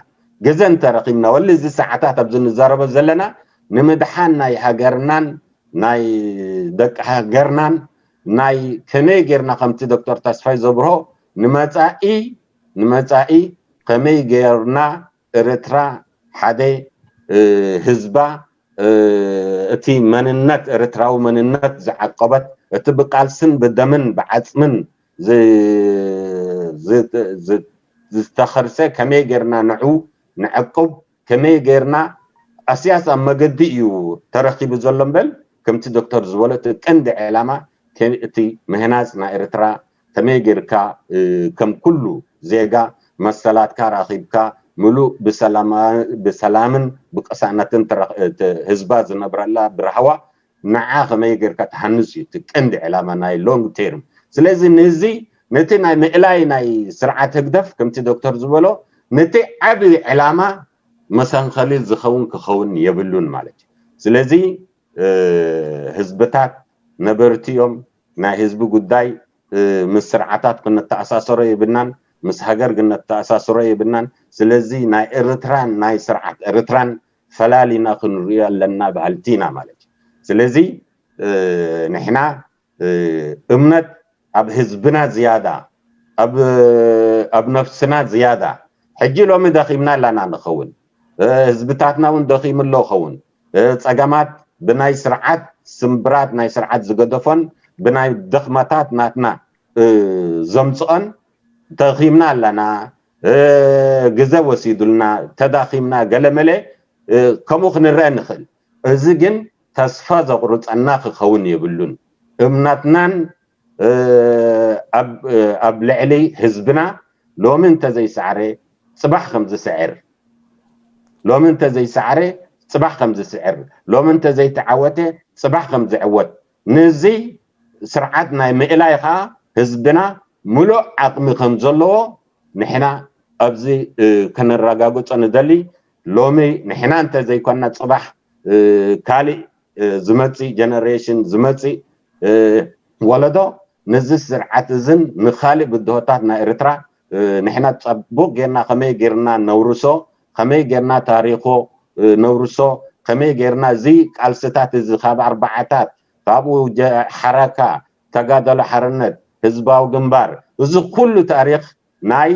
Speaker 5: ግዜ እንተረኺብና ወሊ እዚ ሰዓታት ኣብዚ ንዛረቦ ዘለና ንምድሓን ናይ ሃገርናን ናይ ደቂ ሃገርናን ናይ ከመይ ጌርና ከምቲ ዶክተር ተስፋይ ዘብርሆ ንመፃኢ ከመይ ጌርና ኤርትራ ሓደ ህዝባ እቲ መንነት ኤርትራዊ መንነት ዝዓቀበት እቲ ብቃልስን ብደምን ብዓፅምን ዝተኸርሰ ከመይ ጌርና ንዑ ንዕቅብ ከመይ ጌርና ኣስያስ ኣብ መገዲ እዩ ተረኺቡ ዘሎ እምበል ከምቲ ዶክተር ዝበሎ እቲ ቀንዲ ዕላማ እቲ ምህናፅ ናይ ኤርትራ ከመይ ጌርካ ከም ኩሉ ዜጋ መሰላትካ ራኺብካ ሙሉእ ብሰላምን ብቅሳነትን ህዝባ ዝነብረላ ብረሃዋ ንዓ ከመይ ጌርካ ተሃንፅ እዩ እቲ ቀንዲ ዕላማ ናይ ሎንግ ቴርም ስለዚ ነዚ ነቲ ናይ ምዕላይ ናይ ስርዓት ህግደፍ ከምቲ ዶክተር ዝበሎ ነቲ ዓብይ ዕላማ መሰንኸሊ ዝኸውን ክኸውን የብሉን ማለት እዩ ስለዚ ህዝብታት ነበርቲዮም ናይ ህዝቢ ጉዳይ ምስ ስርዓታት ክንተኣሳሰሮ የብልናን ምስ ሃገር ክንተኣሳሰሮ የብልናን ስለዚ ናይ ኤርትራን ናይ ስርዓት ኤርትራን ፈላሊና ክንሪኦ ኣለና ባልቲና ማለት እዩ ስለዚ ንሕና እምነት ኣብ ህዝብና ዝያዳ ኣብ ነፍስና ዝያዳ ሕጂ ሎሚ ደኺምና ኣለና ንኸውን ህዝብታትና እውን ደኺምሎ ኸውን ፀገማት ብናይ ስርዓት ስምብራት ናይ ስርዓት ዝገደፎን ብናይ ደኽመታት ናትና ዘምፅኦን ደኺምና ኣለና ግዜ ወሲዱልና ተዳኺምና ገለመለ ከምኡ ክንረአ ንኽእል እዚ ግን ተስፋ ዘቁርፀና ክኸውን የብሉን እምነትናን ኣብ ልዕሊ ህዝብና ሎሚ እንተዘይሰዕረ ፅባሕ ከም ዝስዕር ሎሚ እንተዘይሰዕረ ፅባሕ ከም ዝስዕር ሎሚ እንተዘይተዓወተ ፅባሕ ከም ዝዕወት ነዚ ስርዓት ናይ ምዕላይ ከዓ ህዝብና ሙሉእ ዓቕሚ ከም ዘለዎ ንሕና ኣብዚ ክንረጋገፆ ንደሊ ሎሚ ንሕና እንተዘይኮንና ፅባሕ ካሊእ ዝመፅእ ጀነሬሽን ዝመፅእ ወለዶ ነዚ ስርዓት እዝን ንካሊእ ብድሆታት ናይ ኤርትራ ንሕና ፅቡቅ ጌርና ከመይ ጌርና ነውርሶ ከመይ ጌርና ታሪኮ ነውርሶ ከመይ ጌርና እዚ ቃልስታት እዚ ካብ ኣርባዓታት ካብኡ ሓረካ ተጋደሎ ሓርነት ህዝባዊ ግንባር እዚ ኩሉ ታሪክ ናይ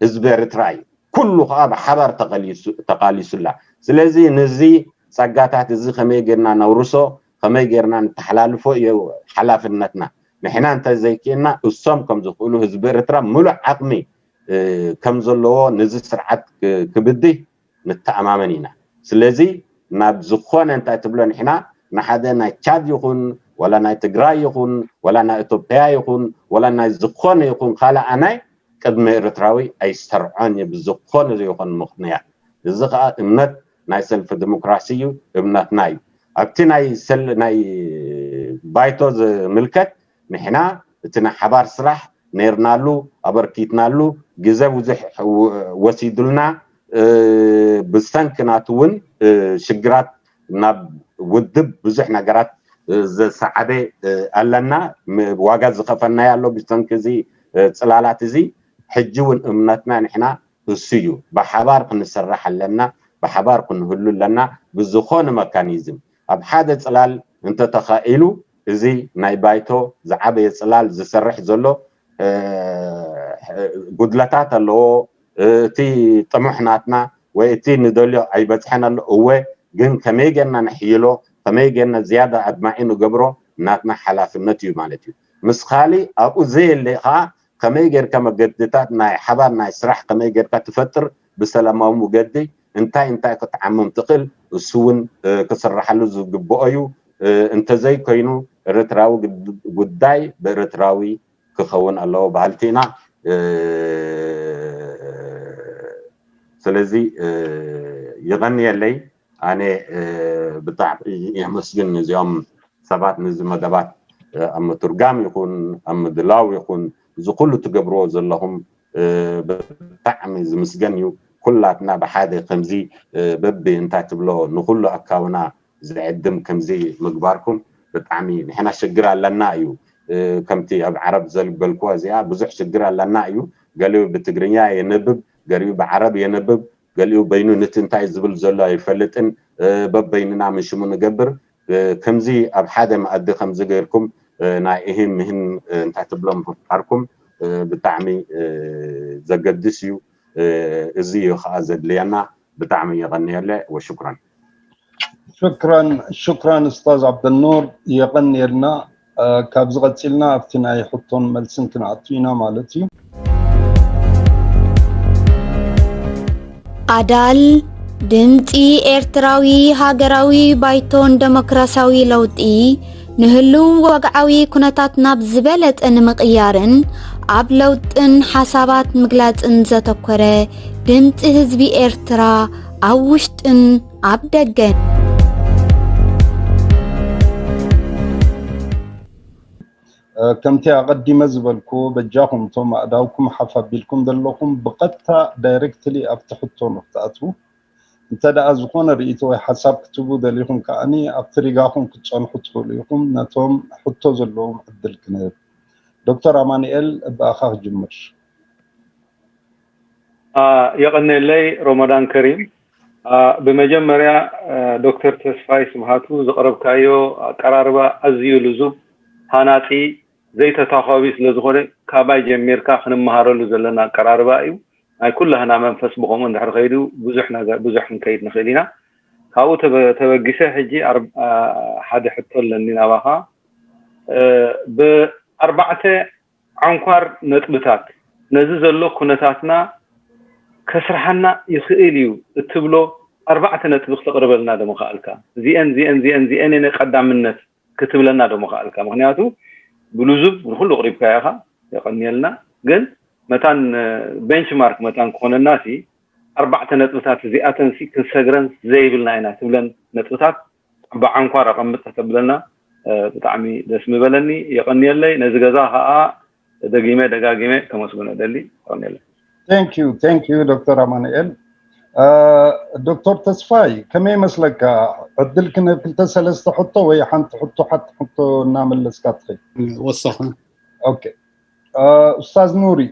Speaker 5: ህዝቢ ኤርትራ እዩ ኩሉ ከዓ ብሓባር ተቃሊሱላ ስለዚ ነዚ ፀጋታት እዚ ከመይ ጌርና ነውርሶ ከመይ ጌርና ንተሓላልፎ እዩ ሓላፍነትና ንሕና እንተዘይክእልና እሶም ከም ዝኽእሉ ህዝቢ ኤርትራ ሙሉእ ዓቕሚ ከም ዘለዎ ነዚ ስርዓት ክብድህ ንተኣማመን ኢና ስለዚ ናብ ዝኾነ እንታይ ትብሎ ንሕና ንሓደ ናይ ቻድ ይኹን ወላ ናይ ትግራይ ይኹን ወላ ናይ ኢትዮጵያ ይኹን ወላ ናይ ዝኾነ ይኹን ካልኣናይ ቅድሚ ኤርትራዊ ኣይሰርዖን ብዝኾነ ዘይኮነ ምኽንያት እዚ ከዓ እምነት ናይ ሰልፊ ዲሞክራሲ እዩ እምነትና እዩ ኣብቲ ናይ ባይቶ ዝምልከት ንሕና እቲ ናይ ሓባር ስራሕ ነርናሉ ኣበርኪትናሉ ግዜ ብዙሕ ወሲዱልና ብሰንኪ ናቱ እውን ሽግራት ናብ ውድብ ብዙሕ ነገራት زسعبه ኣለና ዋጋ ዝኸፈልና ያለው ብተንከዚ ጽላላት እዚ ሕጅውን እምነትና ንሕና እሱዩ በሓባር ክንሰራሕ ኣለና በሓባር ክንህሉ ኣለና ብዝኾነ መካኒዝም ኣብ ሓደ ጽላል እንተ ተኻኢሉ እዚ ናይ ባይቶ ዝዓበየ ጽላል ዝሰርሕ ዘሎ ጉድለታት ኣለዎ እቲ ጥሙሕናትና ወይ እቲ ንደልዮ ኣይበጽሐና እወ ግን ከመይ ጌርና ንሕይሎ ከመይ ጌርና ዝያዳ ኣድማዒ ንገብሮ ናትና ሓላፍነት እዩ ማለት እዩ ምስ ካሊ ኣብኡ ዘየለኻ ከመይ ጌርካ መገድታት ናይ ሓባር ናይ ስራሕ ከመይ ጌርካ ትፈጥር ብሰላማዊ መገዲ እንታይ ክትዓመም ትኽእል እሱውን ክስራሓሉ ዝግብኦ እዩ እንተዘይ ኮይኑ ኤርትራዊ ጉዳይ በኤርትራዊ ክኸውን ኣለዎ ባህልቲና ስለዚ ይغنيلي أنا بتاع يمسجن نزيام سبات نزي مدبات أما ترجم يكون أما دلاو يكون زقلو تجبروا زلهم بتعمي زمسجنيو كلاتنا بحادي قمزي ببي انت تبلو نقول أكاونا زعدم كمزي مقباركم بتعمي نحنا شجرا لنا أيو كمتي أب عرب زلق بالكوازيا بزح شجرا لنا أيو قالوا بتجريا ينبب قالوا بعرب ينبب قالوا بينو نتنتاي زبل زلا يفلتن ببيننا من شمو نقبر كمزي أب حدا ما أدي خمزي غيركم نايهم مهن انت تبلو مفكركم بتعمي زقدسيو ازيو خازد لينا بتعمي يغني له وشكرا
Speaker 1: شكرا استاذ عبد النور يغني لنا كابز غتسلنا افتنا يحطون ملسن كنعطينا مالتي
Speaker 3: አዳል ድምፂ ኤርትራዊ ሃገራዊ ባይቶን ዴሞክራሲያዊ ለውጢ ንህልው ወግዓዊ ኩነታት ናብ ዝበለጠ ንምቕያርን ኣብ ለውጥን ሓሳባት ምግላጽን ዘተኮረ ድምፂ ህዝቢ ኤርትራ ኣብ ውሽጥን ኣብ ደገን
Speaker 1: كمتي أقدم زبالكو بجاكم توما أداوكم حفابيلكم دلوكم بقتا دايركتلي أفتحطو نقطاتو انت دا أزخون رئيتو حساب كتبو دليكم كأني أفتريقاكم كتشان حطو ليكم ناتوم حطو زلوهم عدل كنير دكتور أمانيال بأخاك جمر
Speaker 6: يغني لي رمضان كريم بمجمريا دكتور تسفاي سمحاتو زقرب كايو قراربا أزيو لزوب هاناتي زي تتاخويس لزخوري كاباي جميركا خنمهارلو زلنا قراربا ايو اي كلها منفس بقوم اندحر خيدو بزح نكيد نخيلينا كاو تبغيسه حجي حد حتى لنينا باها باربعه عنقر نطبتات نزي زلو كنتاتنا كسرحنا يخيليو تبلو اربعه نطبخ تقربلنا دمو خالكا زي ان قدامنت كتب لنا دمو خالكا مغنياتو بلوزب كل قريب كايخا يقني لنا ግን መታን ቤንችማርክ መታን ኮነ ናሲ አርባዕተ ነጥብታት ዚአተን ሲ ክሰግረን ዘይብልና አይና ትብለን ነጥብታት በአንኳር አቀምጥ ተብለና በጣም ደስ ምበለኒ የቀንየለይ ነዝገዛ ሀአ ደጊሜ ደጋጊሜ ከመስገነ ደሊ ቀንየለ
Speaker 1: ثانك يو دكتور امانيال دكتور تسفاي كم يمسلك عدل كنا كنت سلسته حطه وهي حنت حطه نعمل اسكاتري
Speaker 2: وصفنا
Speaker 1: اوكي استاذ نوري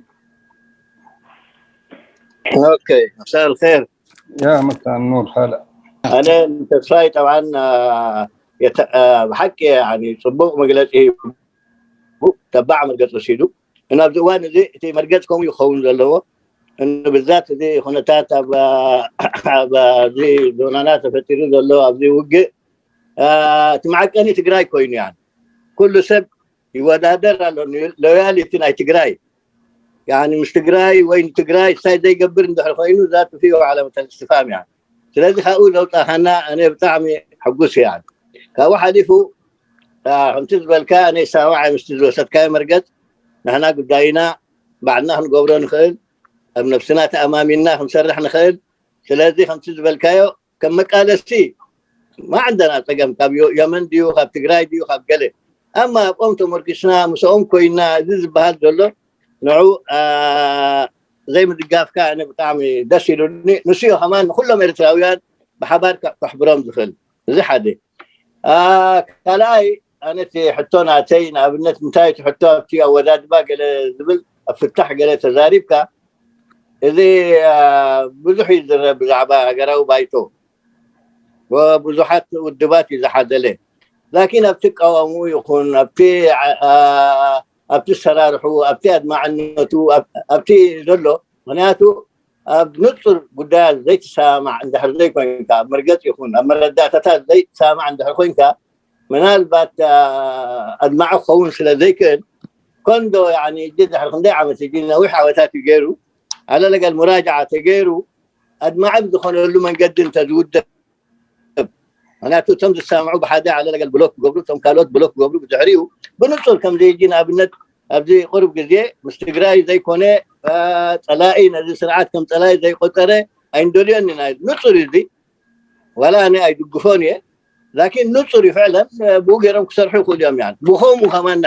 Speaker 7: اوكي مساء الخير
Speaker 1: يا مساء النور هلا
Speaker 7: انا تسفاي طبعا بحكي يعني صبوق مقلتي تبع مرقص رشيدو انا بدوان دي مرقصكم يخون زلو انه بالذات دي خنتات زي دونانات فتيرو زلو ابدي وجه تمعكني تجراي كوين يعني كل سب يودادر لويالتي ناي تجراي يعني مش تجراي وين تجراي سايد يقبر ندحر خاينو ذات فيه علامه الاستفهام يعني لذلك هقول لو طاحنا انا بطعمي حقوس يعني كواحد يفو همتز بالكا انا ساوعي مستدوسات كاي مرقت نحن قداينا بعدنا نقبرون خيل بنفسنا امامنا نسرح نخيل ثلاثه همتز بالكايو كم قالستي ما عندنا طقم كابيو يمن ديو خاب تجراي ديو خاب قله اما قمت مركشنا مسوم كوينا ذز بهال دولو نوع زي ما دقاف كان بطعمي دشيلوني نسيو كمان كلهم ارتراويان بحبار كحبرام دخل زي حدي كلاي أنا حطونا تين أبنت نتاي تحطوها في أوداد باقي زبل أفتح قال تزاريبك إذا بزح يزر بزعبا قراو بايتو وبزحات والدبات إذا حد له لكن أبتك أو يكون أبتي السرارحو أبتي أدمع النتو أبتي زلو مناتو بنصر قدال زي تسامع عند حرزيك وينكا مرقات يكون أما رداتها زي تسامع عند حرزيك منال بات أدمع خون سلا زيكن كندو يعني جد حرقن دي عم تجينا ويحا وتاتي غيرو على لقى المراجعة تغيرو أدمع بدخل له من قد تزود أنا تمز السامعوا بحدا على لقى البلوك قبل تم كالوت بلوك قبل بتحريو بنصل كم زي جينا بالنت أبدي قرب جزء مستقراي زي كونه طلائي نزل سرعات كم طلائي زي قطرة عندولي أننا نصل دي ولا أنا أيدقفوني لكن نصل فعلا بوجرم كسرحوا كل يوم يعني بهم وكمان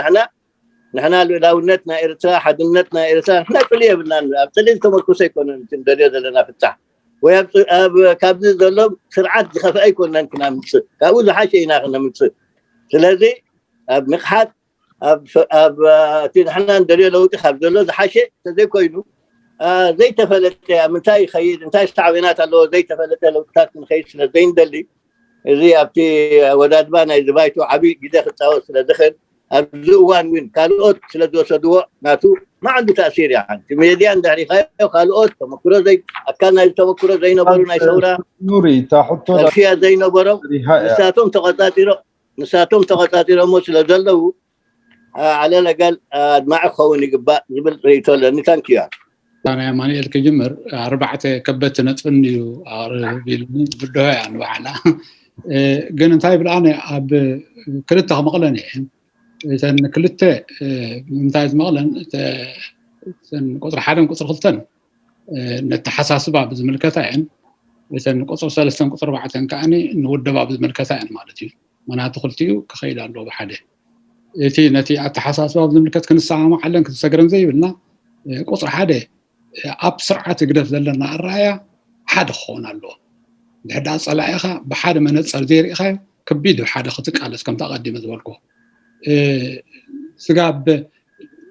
Speaker 7: نحن لو نتنا إرتاح حدنتنا إرتاح نحن كلية بنان أبتلين تمركز يكون تندري لنا في التح ويبقى كابن ذلهم سرعات خفاء يكون نكنا متصل كأول حاجة يناقنا متصل لذي بنقحات نحن ندري لو تخاف ذلهم حاجة تذي كوينو زي تفلت منتاي خيد منتاي استعوينات الله زي تفلت لو تاكل خيد سنتين دلي زي أبتي وداد بانا إذا بايتو عبي جدا خطاوس لدخل الزوان وين كالوت سلدو سدوا ناتو ما عنده تأثير يعني في ميديان داري خايف كالوت تمكرو زي أكلنا تمكرو زي نبرو نيسورا
Speaker 1: نوري تحطوا
Speaker 7: الفيا زي نبرو نساتهم تغطاتيرو مو سلدلو على الأقل مع خووني قباء جبل ريتول نتانكيا
Speaker 2: أنا ماني الكجمر 4 كبت نتفني بالدهاء يعني وحنا قلنا طيب الآن أب كلتها مغلني إذا كلته ممتاز مغلن إذا قطر حالهم قطر خلتن نتحساس باب بزملكتين إذا قطر 3 قطر 4 كأني نود باب بزملكتين مالتي ما نتخلتيو كخيل عنده بحده إتي نتي التحساس باب بزملكت كن الساعة ما حلن كتسجرن زي بلنا قطر حده أب سرعة قدف لنا الراية حد خون الله لحد صلاحها بحد ما نتصل زير إخي كبيد حد خطك على كم تقدم زوالكو سجاب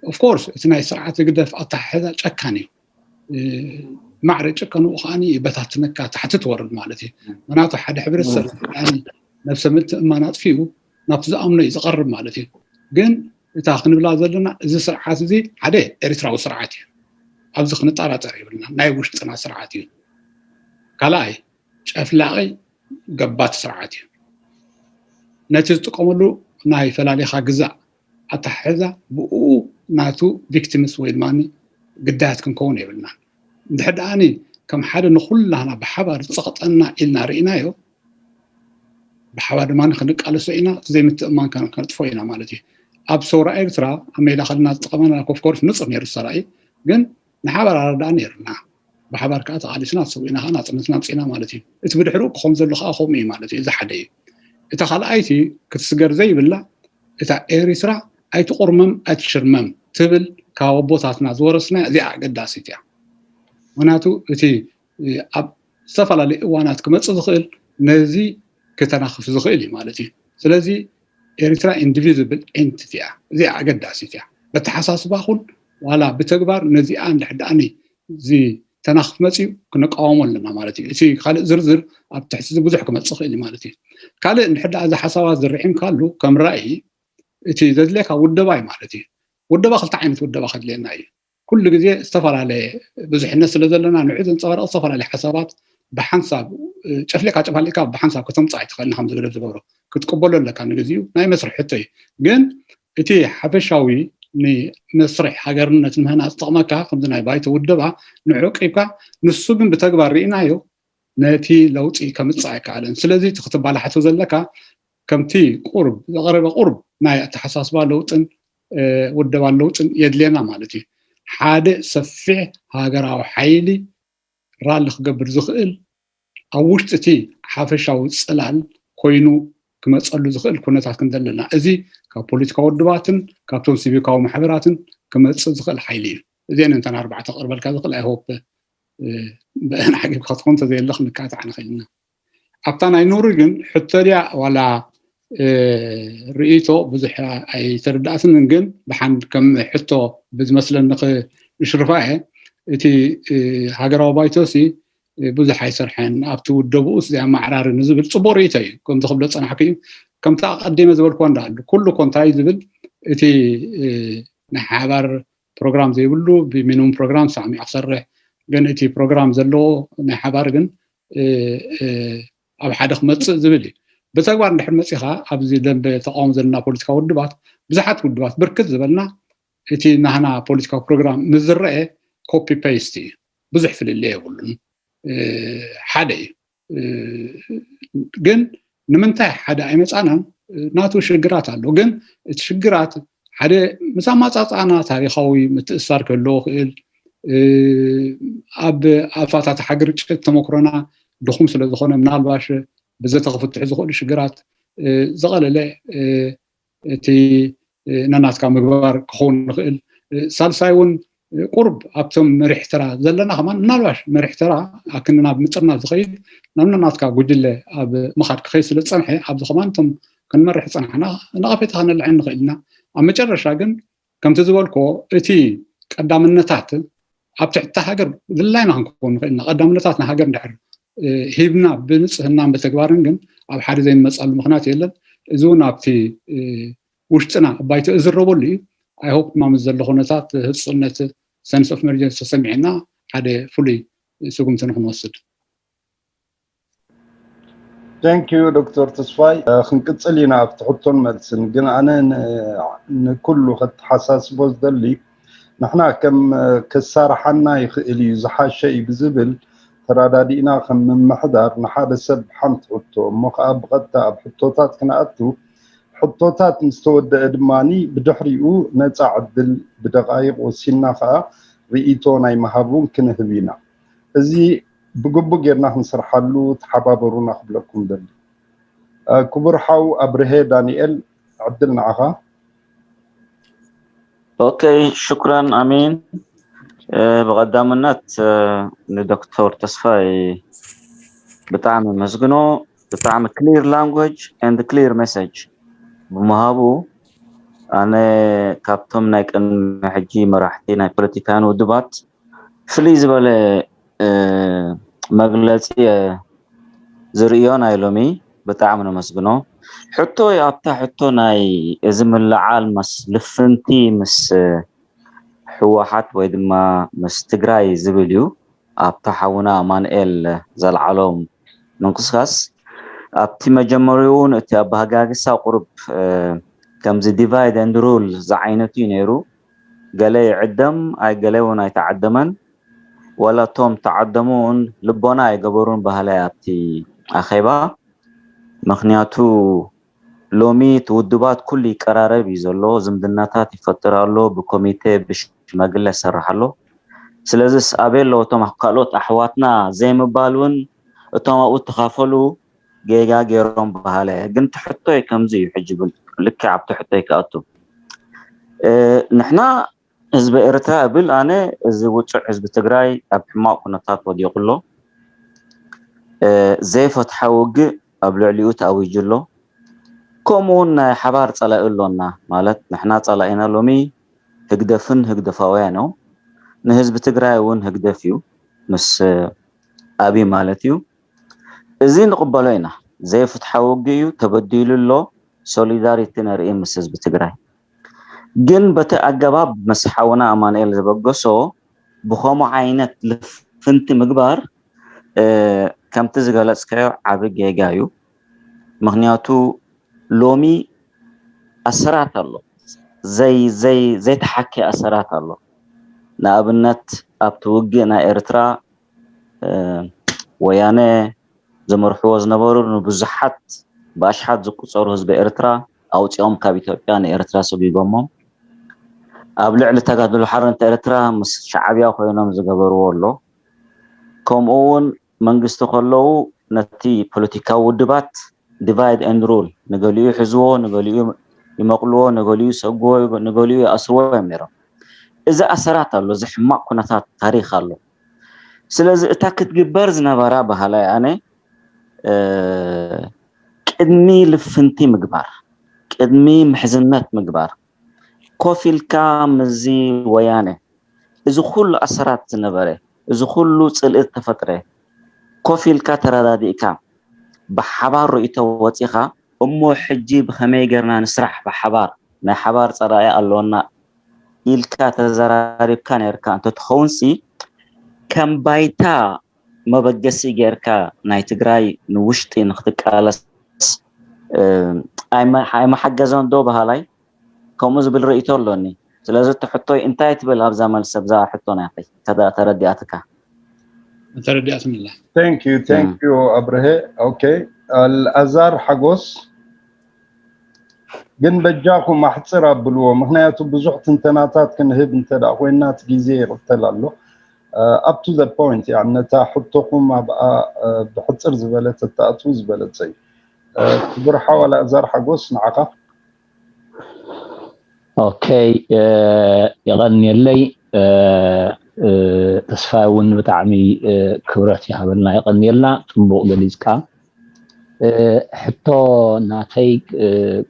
Speaker 2: of course إثناء سرعة قدف أطح هذا شكاني معرض كانوا خاني بتحتنك تحت تورد مالتي مناطق حد حبر السر يعني نفس مناطق فيه نفس أمر يتقرب مالتي جن تاخذ بلا زلنا إذا سرعة زي عده إريتراو سرعتي أبزخ نطارا تقريبا نايوش تنا سرعتي كلاي شاف لاقي قبات سرعتي نتيجة تقوملو ناي فلالي خاقزا أتحذا بقو ناتو فيكتيمس ويدماني قدات كنكون يبلنا نحد آني كم حدا نخل لنا بحبار سقط أنا إلنا رئينايو بحبار ما نخلق على سئنا زي متأمان كانت فوينا مالتي أبصورة إيرترا أما إذا خلنا تقمنا كوف كورف نصف نير السرعي قن نحبار على دانيرنا بحبار كأت على سنات سوينا هنا نصنا مالتي إتبدي حروق خمس اللخاء خومي مالتي إذا حدي إذا خل أيتي كتسجر زي بالله إذا إيرترا أي تقرمم أتشرمم تبل كوابوتاتنا زورسنا ذي قداسيتها مناتو إتي أب سفلا لإوانات كمتس زخيل نزي كتناخف زخيلي مالتي سلازي إيرترا indivisible entity ذي قداسيتها بتحساس باخون ولا بتكبر نزي آن لحد أني زي تناخف متي كنا قوامون لنا مالتي إتي خالق زرزر أب تحسيز بزح كمتس زخيلي مالتي خالق نحد هذا حسابات زرعين قالوا كم رأي إتي ذلك ودباي مالتي ودبا خلت عينت ودبا خد لنا كل جزء استفر على بزح الناس اللي زلنا نعيد نصور أصفر على حسابات بحنساب شاف لك عجب عليك بحنساب كنت مصعد خلينا حمد لله زبره كنت قبله لك أنا جزيو ناي مسرح حتى جن إتي حبشاوي ني مسرح حجرنا تمهنا استقمك خمسنا بايت ودبا نعرق إبكا نصبن بتكبر رينايو ناتي لو تي كمتصعك على سلازي تكتب على حتى زلك كم تي قرب غرب قرب ناي تحساس بالوطن ودبا اللوطن يدلينا مالتي حادة سفع هاجراو حيلي رالخ قبر زخيل أوشتتي حافشاو صلال كوينو كما تصلو زخيل كونتات كندلنا ازي كبوليتيكا ودباتن كابتون سيفيكاو محبراتن كما تصل حيلي زين انت 4 تقرب كذا اي هوب بان حقيقه خطكم زي اللخ نكات عن خلينا ابطانا ينورجن حتى ولا رئيتو بزح أي تردأسن جن بحن كم حتى بزمثل النق شرفاء تي هاجر بايتوسي بزح يسرحن أبتو الدبوس زي معرار نزبل صبوريتي كم تخبلت أنا حكيم كم تقدم زبل كوندا كله كونتاي زبل تي نحبر برنامج زي بلو بمنهم برنامج سامي أكثر جن تي برنامج زلوا نحبر جن أب حد خمس زبلي بتقوى نحن مسيخة أبزي دم تقام زلنا بوليتيكا ودبات بزحت ودبات بركز زبلنا تي نحنا بوليتيكا برنامج نزرع كوبي باستي بزح في اللي يقولون حدي جن نمنتح حدا أيمس أنا ناتو شجرات على جن الشجرات حدا مثلا ما تعطانا تاريخي متأثر كله خيل أفاتات حجرك تمكرنا دخوم سل دخونا من الباش بزت غفت عز خول الشجرات زغل له تي نناس كم كبار خون خيل سالسايون قرب أبتم مريح ترى زلنا كمان من الباش مريح ترى أكننا بمترنا زخيل نمنا ناس كوجدله أب مخاط خيس للصنحة أب كمان تم كن مريح صنحنا نقفت هنا العين خيلنا أما جرى شاقن كم تزولكو إتي قدام النتات أبتعت هاجر ذلنا هنكون خيلنا قدام النتاتنا هاجر نحر هيبنا بنصهنا بتكبارنجن أب حد زي مسألة مخنات يلا زونا بتي وشتنا بايت إزربولي I hope ما مزل خناتات هالصنة sense of emergency سمعنا هذا فلي سقوم سنحن وصل.
Speaker 1: Thank you دكتور تصفاي خنقص لينا بتحطون ملسن قلنا أنا كله خد حساس بوز دلي نحنا كم كسار حنا يخلي يزحاش شيء بزبل ترادادينا خم من محضر نحاد سب حنت حطو مخاب غدا بحطوتات كناتو حطوتات مستود ادماني بدحريو نصع عدل بدقائق وسينا خا رئيتو ناي مهابون كنهبينا ازي بقبو غيرنا نسرحلو تحبابرونا قبلكم دل كبر حاو ابرهه دانيال عدلنا عها
Speaker 8: اوكي شكرا امين بقدامنات لدكتور تصفاي بتاعم مسجنو بتاعم clear language and clear message بمهابو أنا كابتم نايك أن حجي مراحتي ناي بوليتيكان ودبات فليز بالي مغلطي زريون ايلومي بتاعمنا مسجنو حتو يابتا حتو ناي ازم العال مس لفنتي مس حواحات ويدما مس تግራይ زبليو ابتا حونا مانئل زلعلوم منقصاس ابتي مجمريون اتي ابهاغاغسا قرب كمز ديفايد اند رول زعينتي نيرو قالي عدم اي قاليونا يتعدمن ولا توم تعدمون لبونا يقبرون بهلاي ابتي اخيبا مخنياتو لومي تودبات كل قرارب يزلو زمدناتات يفطرالو بكوميتي بش مجلس سرحلو سلازس ابيلو توم قالوت احواتنا زي مبالون توم تخافلو جيجا غيرون بهاله كنت تحطي كمزي يحجب لك عم تحطي كاتو نحنا حزب ارتاء بل انا زي وصع حزب تግራይ اب حماق كنتات ودي يقولو زي فتحوق ابلعليو تاويجلو كومون حبار صلايلونا مالت نحنا صلاينا لومي هقدفن هقدفاوينو نحزب تግራይ ون هقدفيو مس ابي مالتيو ازين نقبلينا زي فتحوقيو تبديلو سوليداريتي نرئي مس حزب تግራይ جن بتأجباب مسحونا أمانيل زبقصو بخوم عينت لفنت مقبار كم تزغلت كيو عبق يجايو مغنياتو لومي أسرات الله زي تحكي أسرات الله نابنت أبتوقنا إرترا ويانا زمرحو وزنبورو نبزحات باشحات زكو صور هزب إرترا أو تيوم كابيتوبيان إرترا سبيبامم أبلع لتقادلو حرن إرترا مس شعبيا خوينام زقبرو والله كوم أون منقستو خلو نتي بوليتيكا ودبات ديفايد اند رول نقوليو حزوو نقوليو يمقلوو نقوليو سقوو نقوليو أسوو يميرو إذا أسرات الله زي حماق كنتات تاريخ الله سلازي اتاكت قبرز نبارا بهالاي أنا قدمي لفنتي مقبار قدمي محزنات مقبار كوفيلكا مزي ويانه إذا كل أسرات زنبره إذا كل صلئت تفتره كوفيلكا ترداديكا بحبار رؤيته وطيخا أمو حجي بخمي قرنا نسرح بحبار ما حبار صرايا اللونا إلكا تزراريب كان يركان تتخونسي كم بايتا ما بقسي جيركا ناي تقراي نوشتي نختقالس أي ما حقزون دو بهالاي كومز بالرئيتو اللوني سلازو تحطوي انتاي تبل أبزا مال سبزا حطونا يعطي كذا تردياتك
Speaker 2: ترديات من الله
Speaker 1: thank you أبرهي أوكي الأزار حقوس جن بجاكم ما حتصير أبلوه مهنياتو بزوح تنتناتات كنهب انتدا وينات جيزير تلالو up to the point يعني نتا حطوكم ما بقى بحتصير زبالة التأتو زبالة زي تبر حوالي أزار حقوس نعقا
Speaker 9: اوكي يغني اللي تسفاون بتعمي كبرت يحبلنا يغني لنا تنبوق جليزكا حتى ناتيك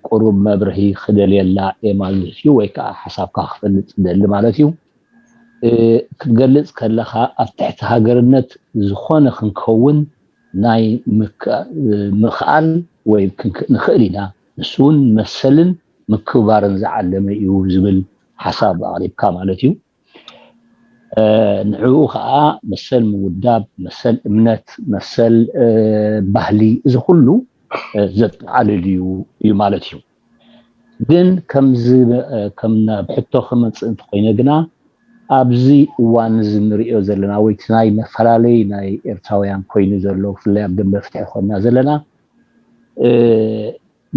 Speaker 9: قرب مبرهي خدل يلا إيمال فيو ويكا حساب كاخفلت دل مالتيو كتقلص كلخا أفتحت هاجرنت زخون خنكون ناي مخال ويمكن نخلينا نسون مثلا مكبارن زعلم يو زبل حساب عليك كامالتيو نعو خا مثل موداب مثل امنت مثل بهلي اذا كله زت على اليو مالتيو ግን ከምና بحتو خمس انت ኮይነግና ኣብዚ ዋን ዝንሪኦ ዘለና ወይ ናይ መፈላለይ ናይ ኤርትራውያን ኮይኑ ዘሎ ፍላይ ኣብ ደንበ ፍትሒ ኮይና ዘለና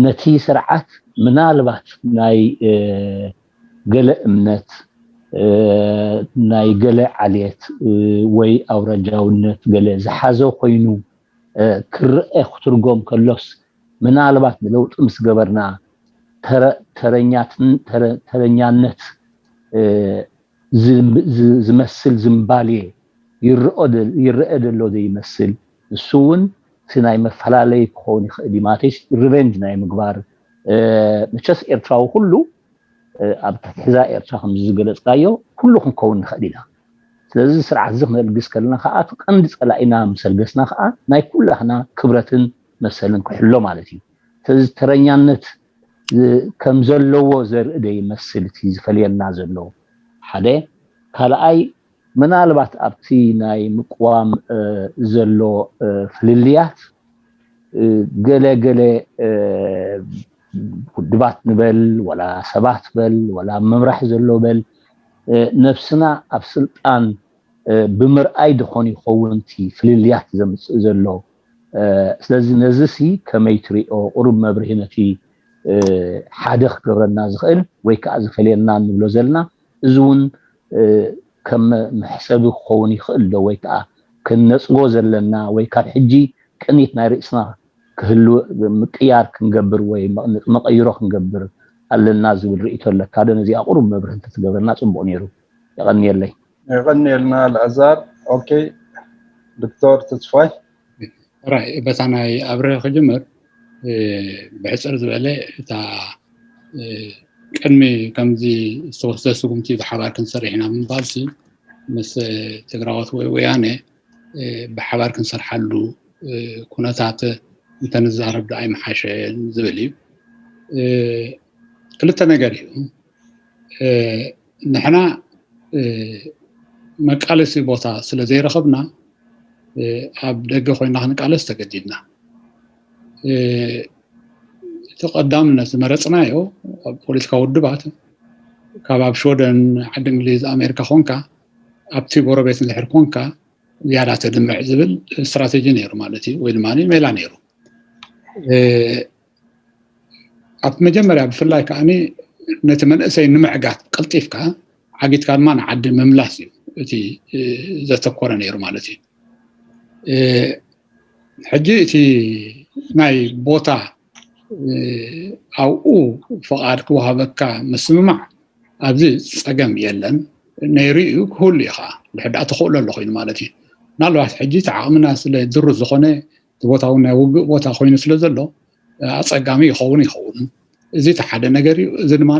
Speaker 9: ነቲ ስርዓት ምናልባት ናይ ገለ እምነት ናይ ገለ ዓልየት ወይ ኣውረጃውነት ገለ ዝሓዘ ኮይኑ ክርአ ክትርጎም ከሎስ ምናልባት ለውጥ ምስ ገበርና ተረኛነት ዝመስል ዝምባልየ ይርአ ደሎ ዘይመስል እሱውን ስናይ መፈላለይ ክኾን ይኽእል ማቴስ ሪቨንጅ ናይ ምግባር መቸስ ኤርትራዊ ሁሉ ኣብ ትሕዛ ኤርትራ ከም ዝገለጽካዮ ኩሉ ክንከውን ንኽእል ኢና ስለዚ ስርዓት እዚ ክንልግስ ከለና ከዓ ቀንዲ ፀላኢና ምሰልገስና ከዓ ናይ ኩላህና ክብረትን መሰልን ክሕሎ ማለት እዩ ስለዚ ተረኛነት ከም ዘለዎ ዘርኢ ደይመስል እቲ ዝፈልየና ዘሎ ሓደ ካልኣይ ምናልባት ኣብቲ ናይ ምቅዋም ዘሎ ፍልልያት ገለ ውድባት ንበል ወላ ሰባት በል ወላ መምራሕ ዘሎ በል ነፍስና ኣብ ስልጣን ብምርኣይ ድኾን ይኸውንቲ ፍልልያት ዘምፅእ ዘሎ ስለዚ ነዚሲ ከመይ ትሪኦ ቁሩብ መብርሂ ነቲ ሓደ ክገብረና ዝኽእል ወይ ከዓ ዝፈልየና ንብሎ ዘለና እዚ እውን ከም መሕሰቢ ክኸውን ይኽእል ዶ ወይ ከዓ ክነፅጎ ዘለና ወይ ካብ ሕጂ ቅኒት ናይ ርእስና ክህሉ ምቅያር ክንገብር ወይ መቐይሮ ክንገብር ኣለና ዝብል ርእይቶ ኣለካ ዶ ነዚ ቁሩብ መብርሂ እንተትገብረና ፅቡቅ ነይሩ ይቐኒየለይ
Speaker 1: يغنيلنا الأزار أوكي دكتور تسفاي
Speaker 2: راي بتاعنا أبره خجمر بحسر زبالة تا كلمة كمزي سوسة كي بحوار كنسر هنا من بالسي مس تقراوات ويانه بحوار كنسر حلو كوناتات متنزارب دايم حاشة زبالي كلتا نجاري نحنا مقالسي بوتا ስለዘይ ረኸብና ኣብ ደገ ኮይና ክንቃለስ ተገዲድና ተቀዳምነት መረጽናዮ ኣብ ፖለቲካ ውድባት ካብ ኣብ ሾደን ዓዲ እንግሊዝ ኣሜሪካ ኾንካ ኣብቲ ጎረቤት ልሕር ኾንካ ዝያዳ ተድምዕ ዝብል ስትራቴጂ ነይሩ ማለት እዩ ወይ ድማ ሜላ ነይሩ ኣብ መጀመርያ ብፍላይ ከዓኒ ነቲ መንእሰይ ንምዕጋት ቀልጢፍካ ዓጊትካ ድማ ንዓዲ መምላስ እዩ እቲ ዘተኮረ ነይሩ ማለት እዩ ሕጂ እቲ ናይ ቦታ ኣብኡ ፍቓድ ክወሃበካ ምስምማዕ ኣብዚ ፀገም የለን ነይሩ እዩ ክህሉ ኢኻ ልሕዳእ ትኽእሉ ኣሎ ኮይኑ ማለት እዩ ምናልባት ሕጂ እቲ ዓቕምና ስለ ድሩዝ ዝኾነ እቲ ቦታ እውን ናይ ውግእ ቦታ ኮይኑ ስለ ዘሎ ኣጸጋሚ ይኸውን እዚ ተሓደ ነገር እዩ እዚ ድማ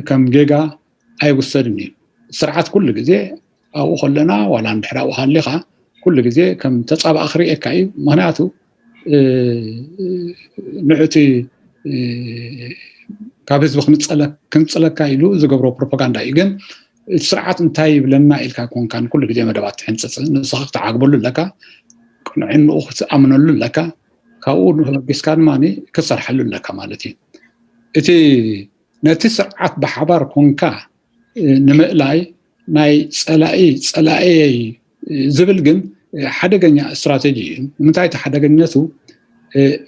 Speaker 2: ከም ጌጋ ኣይወሰድን እዩ ስርዓት ኩሉ ግዜ ኣብኡ ከለና ዋላ እንድሕር ኣብኡ ሃሊኻ ኩሉ ግዜ ከም ተጻባእ ክሪኤካ እዩ ምክንያቱ ንዕቲ ካብ ህዝቢ ክንፅለካ ኢሉ ዝገብሮ ፕሮፓጋንዳ እዩ ግን ስርዓት እንታይ ይብለና ኢልካ ኮንካን ኩሉ ግዜ መደባት ትሕንፅፅ ንስኻ ክትዓግበሉ ኣለካ ቅንዕንኡ ክትኣምነሉ ኣለካ ካብኡ ንበጊስካ ድማ ክሰርሐሉ ኣለካ ማለት እዩ እቲ ነቲ ስርዓት ብሓባር ኮንካ ንምእላይ ናይ ፀላኢ ዝብል ግን ሓደገኛ ስትራቴጂ እዩ ንምንታይ እቲ ሓደገኛቱ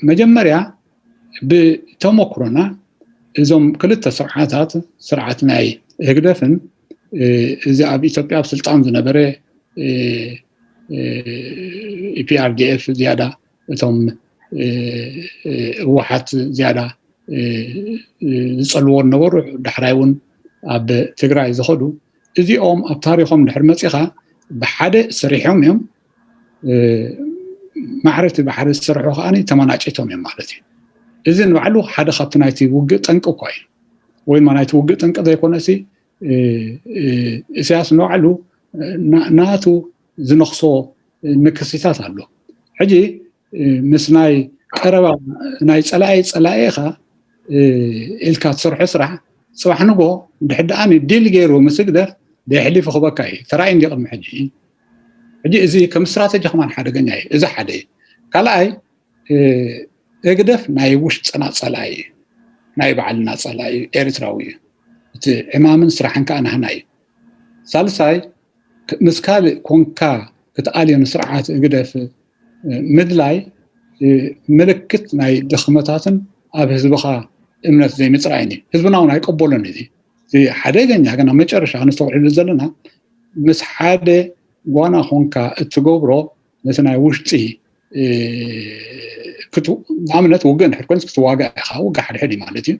Speaker 2: መጀመርያ ብተሞክሮና እዞም ክልተ ስርዓታት ስርዓት ናይ ህግደፍን እዚ ኣብ ኢትዮጵያ ኣብ ስልጣን ዝነበረ ኢፒአርዲኤፍ ዝያዳ እቶም ህወሓት ዝያዳ ዝፀልዎ ነበሩ ዳሕራይ እውን ኣብ ትግራይ ዝኸዱ እዚኦም ኣብ ታሪኾም ድሕር መፂኻ ብሓደ ሰሪሖም እዮም ማዕረቲ ብሓደ ዝሰርሑ ከዓኒ ተመናጭቶም እዮም ማለት እዩ እዚ ንባዕሉ ሓደ ካብቲ ናይቲ ውግእ ጠንቂ እኳ እዩ ወይ ድማ ናይቲ ውግእ ጠንቂ ዘይኮነሲ ኢሳያስ ንባዕሉ ናቱ ዝነኽሶ ንክስታት ኣሎ ሕጂ ምስ ናይ ቀረባ ናይ ፀላኢ ኻ ኢልካ ትሰርሖ ስራሕ ፅባሕ ንጎ ድሕዳኣኒ ዲል ገይሩ ምስግደፍ ደይሕሊፍ ክበካ እዩ ተራእይ እንዲቕድሚ ሕጂ እዚ ከም ስትራቴጂ ከማን ሓደገኛ እዩ እዚ ሓደ እዩ ካልኣይ እግደፍ ናይ ውሽጢ ፀላኢ ናይ ባዕልና ፀላኢ ኤርትራዊ እዩ እቲ ዕማምን ስራሕን ከዓ ናህና እዩ ሳልሳይ ምስ ካልእ ኮንካ ክትኣልዮን ስርዓት እግደፍ ምድላይ ምልክት ናይ ድኽመታትን ኣብ ህዝብኻ እምነት ዘይምፅራይን እዩ ህዝብና እውን ኣይቀበሎን እዚ ሓደገኛ ግን ኣብ መጨረሻ ክንስተውዕሉ ዘለና ምስ ሓደ ጓና ኮንካ እትገብሮ ነቲ ናይ ውሽጢ ንኣብነት ውግእ እንድሕር ኮንስ ክትዋጋእ ኢኻ ውግእ ሓድሕድ እዩ ማለት እዩ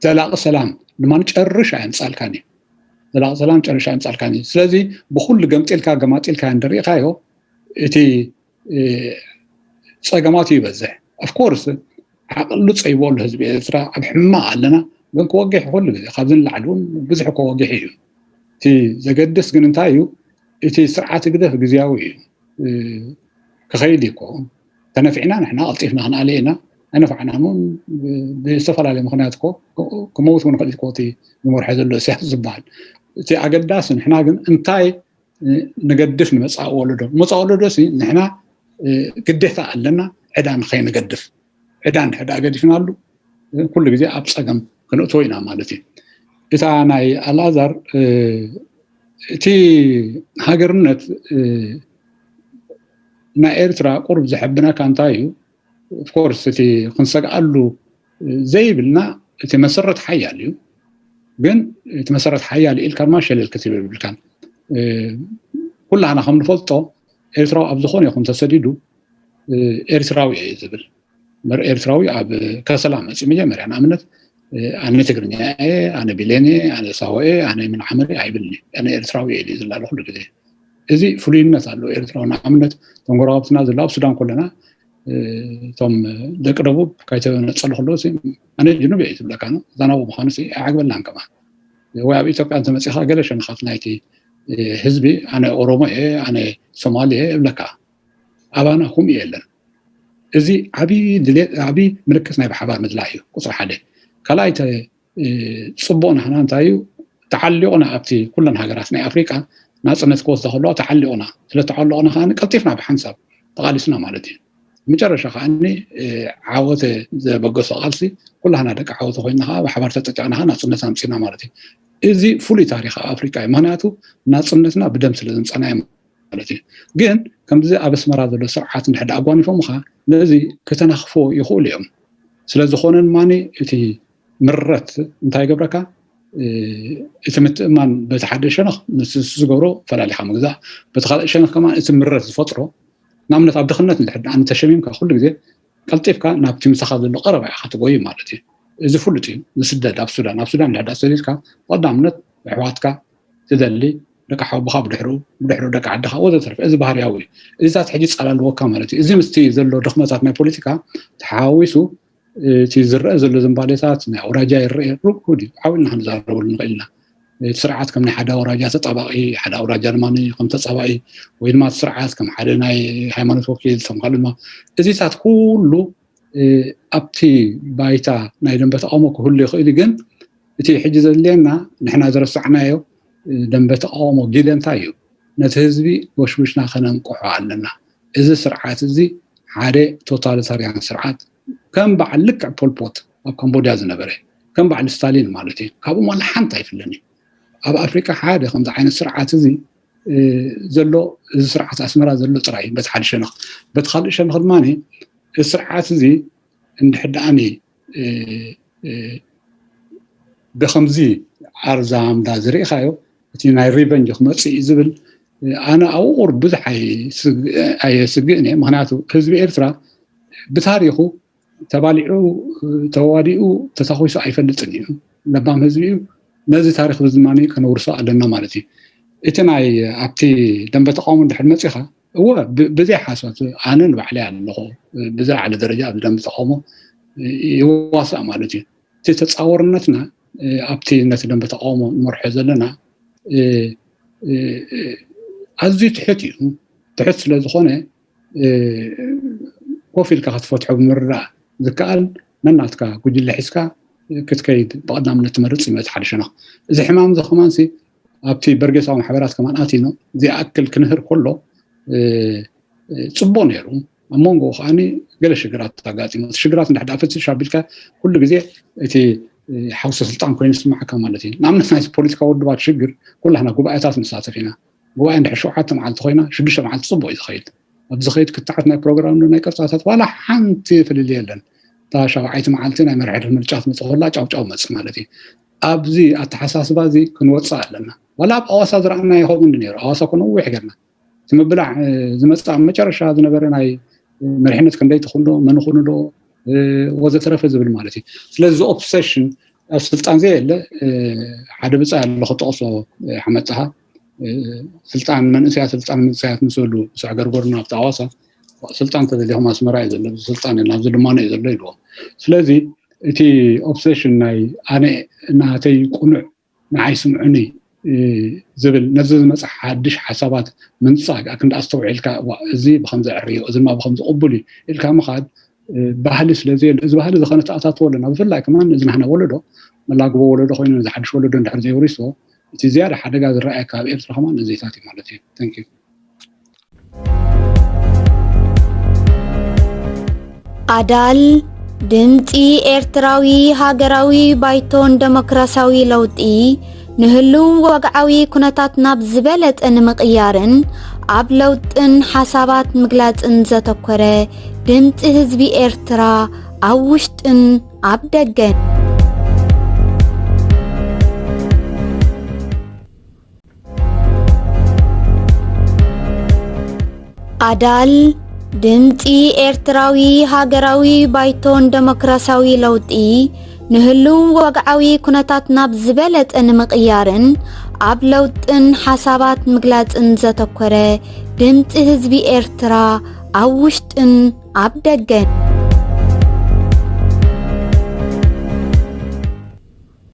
Speaker 2: ዘላቒ ሰላም ድማ ጨርሻ የምፃልካኒ ዘላቒ ሰላም ጨርሻ የምፃልካኒ ስለዚ ብኩሉ ገምጢልካ ገማጢልካ እንደሪእኻዮ እቲ ፀገማት ይበዝሕ ኣፍኮርስ ዓቅሉ ፀይበሉ ህዝቢ ኤርትራ ኣብ ሕማቕ ኣለና ግን ክወግሕ ኩሉ ግዜ ካብዚ ንላዕሊ እውን ብዙሕ ክወግሕ እዩ እቲ ዘገድስ ግን እንታይ እዩ እቲ ስርዓት ግደፍ ግዝያዊ እዩ ክኸይድ ይኮ ተነፊዕና ንሕና ቀልጢፍና ክንኣለ ኢና ኣይነፋዕናን እውን ብዝተፈላለየ ምክንያት ኮ ክመውት እውን ክእል ኮቲ ዝመርሐ ዘሎ ኢሳያስ ዝበሃል እቲ ኣገዳሲ ንሕና ግን እንታይ ንገድፍ ንመፃእ ወለዶ ንሕና ግዴታ ኣለና ዕዳ ንኸይንገድፍ ዕዳ ንሕዳ ገዲፍናሉ ኩሉ ግዜ ኣብ ፀገም ክንእትዎ ኢና ማለት እዩ እታ ናይ ኣልኣዛር እቲ ሃገርነት ናይ ኤርትራ ቁርብ ዝሕብነካ እንታይ እዩ ኦፍኮርስ እቲ ክንሰግኣሉ ዘይብልና እቲ መሰረት ሓያል እዩ ግን እቲ መሰረት ሓያል ኢልካ ድማ ሸለል ክትብል ይብልካን ኩላና ከም ንፈልጦ ኤርትራዊ ኣብ ዝኾነ ይኹን ተሰዲዱ ኤርትራዊ እየ ዝብል ኤርትራዊ ኣብ ከሰላም መፂ መጀመርያ ንኣብነት ኣነ ትግርኛ እየ ኣነ ቢሌን እየ ኣነ ሳሆ እየ ኣነ ምንዓመር ኣይብልኒ ኣነ ኤርትራዊ እየ ዝላለ ኩሉ ግዜ እዚ ፍሉይነት ኣሎ ኤርትራዊ ንኣብነት እቶም ጎረባብትና ዘለው ኣብ ሱዳን ኮለና እቶም ደቂ ደቡብ ካይተነፀሉ ከለዉ ኣነ ጅኑብ እየ ዝብለካ ነው ዛናቡ ምዃኑ ኣይዓግበልናን ከማ ወይ ኣብ ኢትዮጵያ እንተመፂኻ ገለ ሸነኻት ናይቲ ህዝቢ ኣነ ኦሮሞ እየ ኣነ ሶማሊ እየ ይብለካ ኣባና ኩም እየ የለን እዚ ዓብይ ምልክት ናይ ብሓባር ምድላይ እዩ ቁፅሪ ሓደ ካልኣይ ፅቡቕ ናሕና እንታይ እዩ ተዓሊቑና ኣብቲ ኩለን ሃገራት ናይ ኣፍሪቃ ናፅነት ክወስዳ ከለዋ ተዓሊቑና ስለተዓለቑና ከዓ ቀልጢፍና ብሓንሳብ ተቃሊስና ማለት እዩ መጨረሻ ከዓኒ ዓወተ ዘበገሶ ቃልሲ ኩላህና ደቂ ዓወተ ኮይና ከዓ ብሓባር ተጠቂዕና ከዓ ናፅነት ኣምፂና ማለት እዩ እዚ ፍሉይ ታሪክ ኣፍሪቃ እዩ ምክንያቱ ናፅነትና ብደም ስለ ዘምፀናዮ ማለት እዩ ግን ከምዚ ኣብ ኣስመራ ዘሎ ስርዓት እንድሕር ኣጓኒፎም ከዓ ነዚ ከተናኽፎ ይኽእሉ እዮም ስለዝኾነ ድማኒ እቲ ምረት እንታይ ገብረካ እቲ ምትእማን በቲ ሓደ ሸነኽ ምስ ዝገብሮ ፈላሊኻ ምግዛእ በቲ ካልእ ሸነኽ ከማ እቲ ምረት ዝፈጥሮ ንኣብነት ኣብ ድኽነት እንድሕር ኣነ ተሸሚምካ ኩሉ ግዜ ቀልጢፍካ ናብቲ ምሳኻ ዘሎ ቀረባ ኢኻ ትጎይ ማለት እዩ እዚ ፍሉጥ እዩ ንስደድ ኣብ ሱዳን እንድሕር ሰዲድካ ቀዳምነት ኣሕዋትካ ትደሊ ደቂ ሓውካ ብድሕሩ ደቂ ዓድኻ ወዘተርፈ እዚ ባህርያዊ እዚ ታት ሕጂ ጻላልወካ ማለት እዩ እዚ ምስቲ ዘሎ ድኽመታት ናይ ፖለቲካ ተሓዋዊሱ እቲ ዝረአ ዘሎ ዝምባሌታት ናይ ኣውራጃ ይረአ ሩኩዲ ዓዊልና ክንዛረበሉ ንኽእል ኢና ስርዓት ከም ናይ ሓደ ኣውራጃ ተጣባቂ ሓደ ኣውራጃ ድማ ከም ተጻባቂ ወይ ድማ ስርዓት ከም ሓደ ናይ ሃይማኖት ወኪል ተምኻል ድማ እዚታት ኩሉ ኣብቲ ባይታ ናይ ደንበ ተቃውሞ ክህሉ ይኽእል ግን እቲ ሕጂ ዘድልየና ንሕና ዝረሳዕናዮ ደንበ ተቃውሞ ግለ እንታይ እዩ ነቲ ህዝቢ ወሽውሽና ከነንቅሖ ኣለና እዚ ስርዓት እዚ ሓደ ቶታሊታርያን ስርዓት ከም በዓል ልክዕ ፖልፖት ኣብ ካምቦድያ ዝነበረ ከም በዓል ስታሊን ማለት እዩ ካብኡ ማለ ሓንቲ ኣይፍለኒ ኣብ ኣፍሪካ ሓደ ከምዚ ዓይነት ስርዓት እዚ ዘሎ እዚ ስርዓት ኣስመራ ዘሎ ጥራይ በቲ ሓደ ሸነኽ በቲ ካልእ ሸነኽ ድማኒ እዚ ስርዓት እዚ እንድሕዳኣኒ ብከምዚ ዓርዛምዳ ዝሪኢኻዮ እቲ ናይ ሪቨንጅ ክመፅእ ዝብል ኣነ ኣብኡ ቁርብ ብዙሕ ኣየስግእን እየ ምክንያቱ ህዝቢ ኤርትራ ብታሪኹ ተባሊዑ ተዋዲኡ ተታኺሱ ኣይፈልጥን እዩ ለባም ህዝቢ እዩ ነዚ ታሪክ ብዝማኒ ከነውርሶ ኣለና ማለት እዩ እቲ ናይ ኣብቲ ደንበ ተቃውሞ እንድሕር መፂኻ እወ ብዘይ ሓሶት ኣነ ንባዕለይ ኣለኹ ብዝለዓለ ደረጃ ኣብ ደንበ ተቃውሞ ይዋሳእ ማለት እዩ እቲ ተፃወርነትና ኣብቲ ነቲ ደንበ ተቃውሞ ንመርሖ ዘለና ኣዝዩ ትሕት እዩ ትሕት ስለ ዝኾነ ኮፍ ኢልካ ክትፈትሖ ብምርዳእ ዝከኣል ነናትካ ጉጅለ ሒዝካ ክትከይድ ብቐዳምነት ትመርፅ እዩ እቲ ሓደ ሸነኽ እዚ ሕማም እዚ ከማንሲ ኣብቲ በርጌሳዊ ማሕበራት ከማን ኣቲኖ ዝኣክል ክንህር ከሎ ፅቡቅ ነይሩ ኣብ መንጎ ከዓኒ ገለ ሽግራት ተጋጢሞ ሽግራት እንድሕር ፈትሽ ኣቢልካ ኩሉ ግዜ እቲ ሓውሲ ስልጣን ኮይኑ ስማዓካ ማለት እዩ ንኣብነት ናይ ፖለቲካ ውድባት ሽግር ኩላህና ጉባኤታት ንሳተፍ ኢና ጉባኤ እንድሕር 7 መዓልቲ ኮይና 6 መዓልቲ ፅቡቅ እዩ ዝኸይድ ኣብዚ ዝኸይድ ክትዓት ናይ ፕሮግራም ናይ ቅርፃታት ዋላ ሓንቲ ፍልል የለን تا شرعيت معلتنا مرحله المرجات متخلا ጫው መጽ ማለት እዩ ኣብዚ ኣተሓሳስባ እዚ ክንወጽእ ኣለና ወላ ኣዋሳ ዝራእና ይኸውን ነይሩ ኣዋሳ ኮነ ወይሕገርና ትምብላዕ ዝመጽ መጨረሻ ዝነበረ ናይ መርሕነት ክንደይ ተኹንዶ መንኹንዶ ወዘተረፈ ዝብል ማለት እዩ ስለዚ ኦብሰሽን ኣብ ስልጣን ዘየለ ሓደ ብጻ ያለ ኸጠቕሶ ሓመጽሃ ስልጣን መንእስያት ምስሉ ሰዓገር ጎርና ኣብ ኣዋሳ ስልጣን ተዘሊኹም ኣስመራ እዩ ዘሎ ስልጣን ናብ ዝድማነ እዩ ዘሎ ኢልዎ ስለዚ እቲ ኦብሴሽን ናይ ኣነ ናተይ ቁኑዕ ንዓይ ስምዑኒ ዝብል ነዚ ዝመፅእ ሓድሽ ሓሳባት ምንፃግ ክንዲ ኣስተውዒልካ እዚ ብከምዚ ዕርዮ እዚ ድማ ብከምዚ ቅቡል እዩ ኢልካ ምኻድ ባህሊ ስለዘየለ እዚ ባህሊ ዝኾነ ተኣታትዎ ኣለና ብፍላይ ከማን እዚ ናሕና ወለዶ መላግቦ ወለዶ ኮይኑ ዝሓድሽ ወለዶ እንድሕር ዘይወሪሶ እቲ ዝያዳ ሓደጋ ዝረኣየካ ኣብ ኤርትራ ከማን እዚታት እዩ ማለት እዩ ታንክ ዩ
Speaker 3: ኣዳል ድምፂ ኤርትራዊ ሃገራዊ ባይቶን ዴሞክራሲያዊ ለውጢ ንህልው ወግዓዊ ኩነታት ናብ ዝበለጠ ንምቕያርን ኣብ ለውጥን ሓሳባት ምግላፅን ዘተኮረ ድምፂ ህዝቢ ኤርትራ ኣብ ውሽጥን ኣብ ደገን ኣዳል ድምፂ ኤርትራዊ ሃገራዊ ባይቶን ዴሞክራሲያዊ ለውጢ ንህልው ወግዓዊ ኩነታት ናብ ዝበለጠ ንምቕያርን ኣብ ለውጥን ሓሳባት ምግላፅን ዘተኮረ ድምፂ ህዝቢ ኤርትራ ኣብ ውሽጥን ኣብ ደገን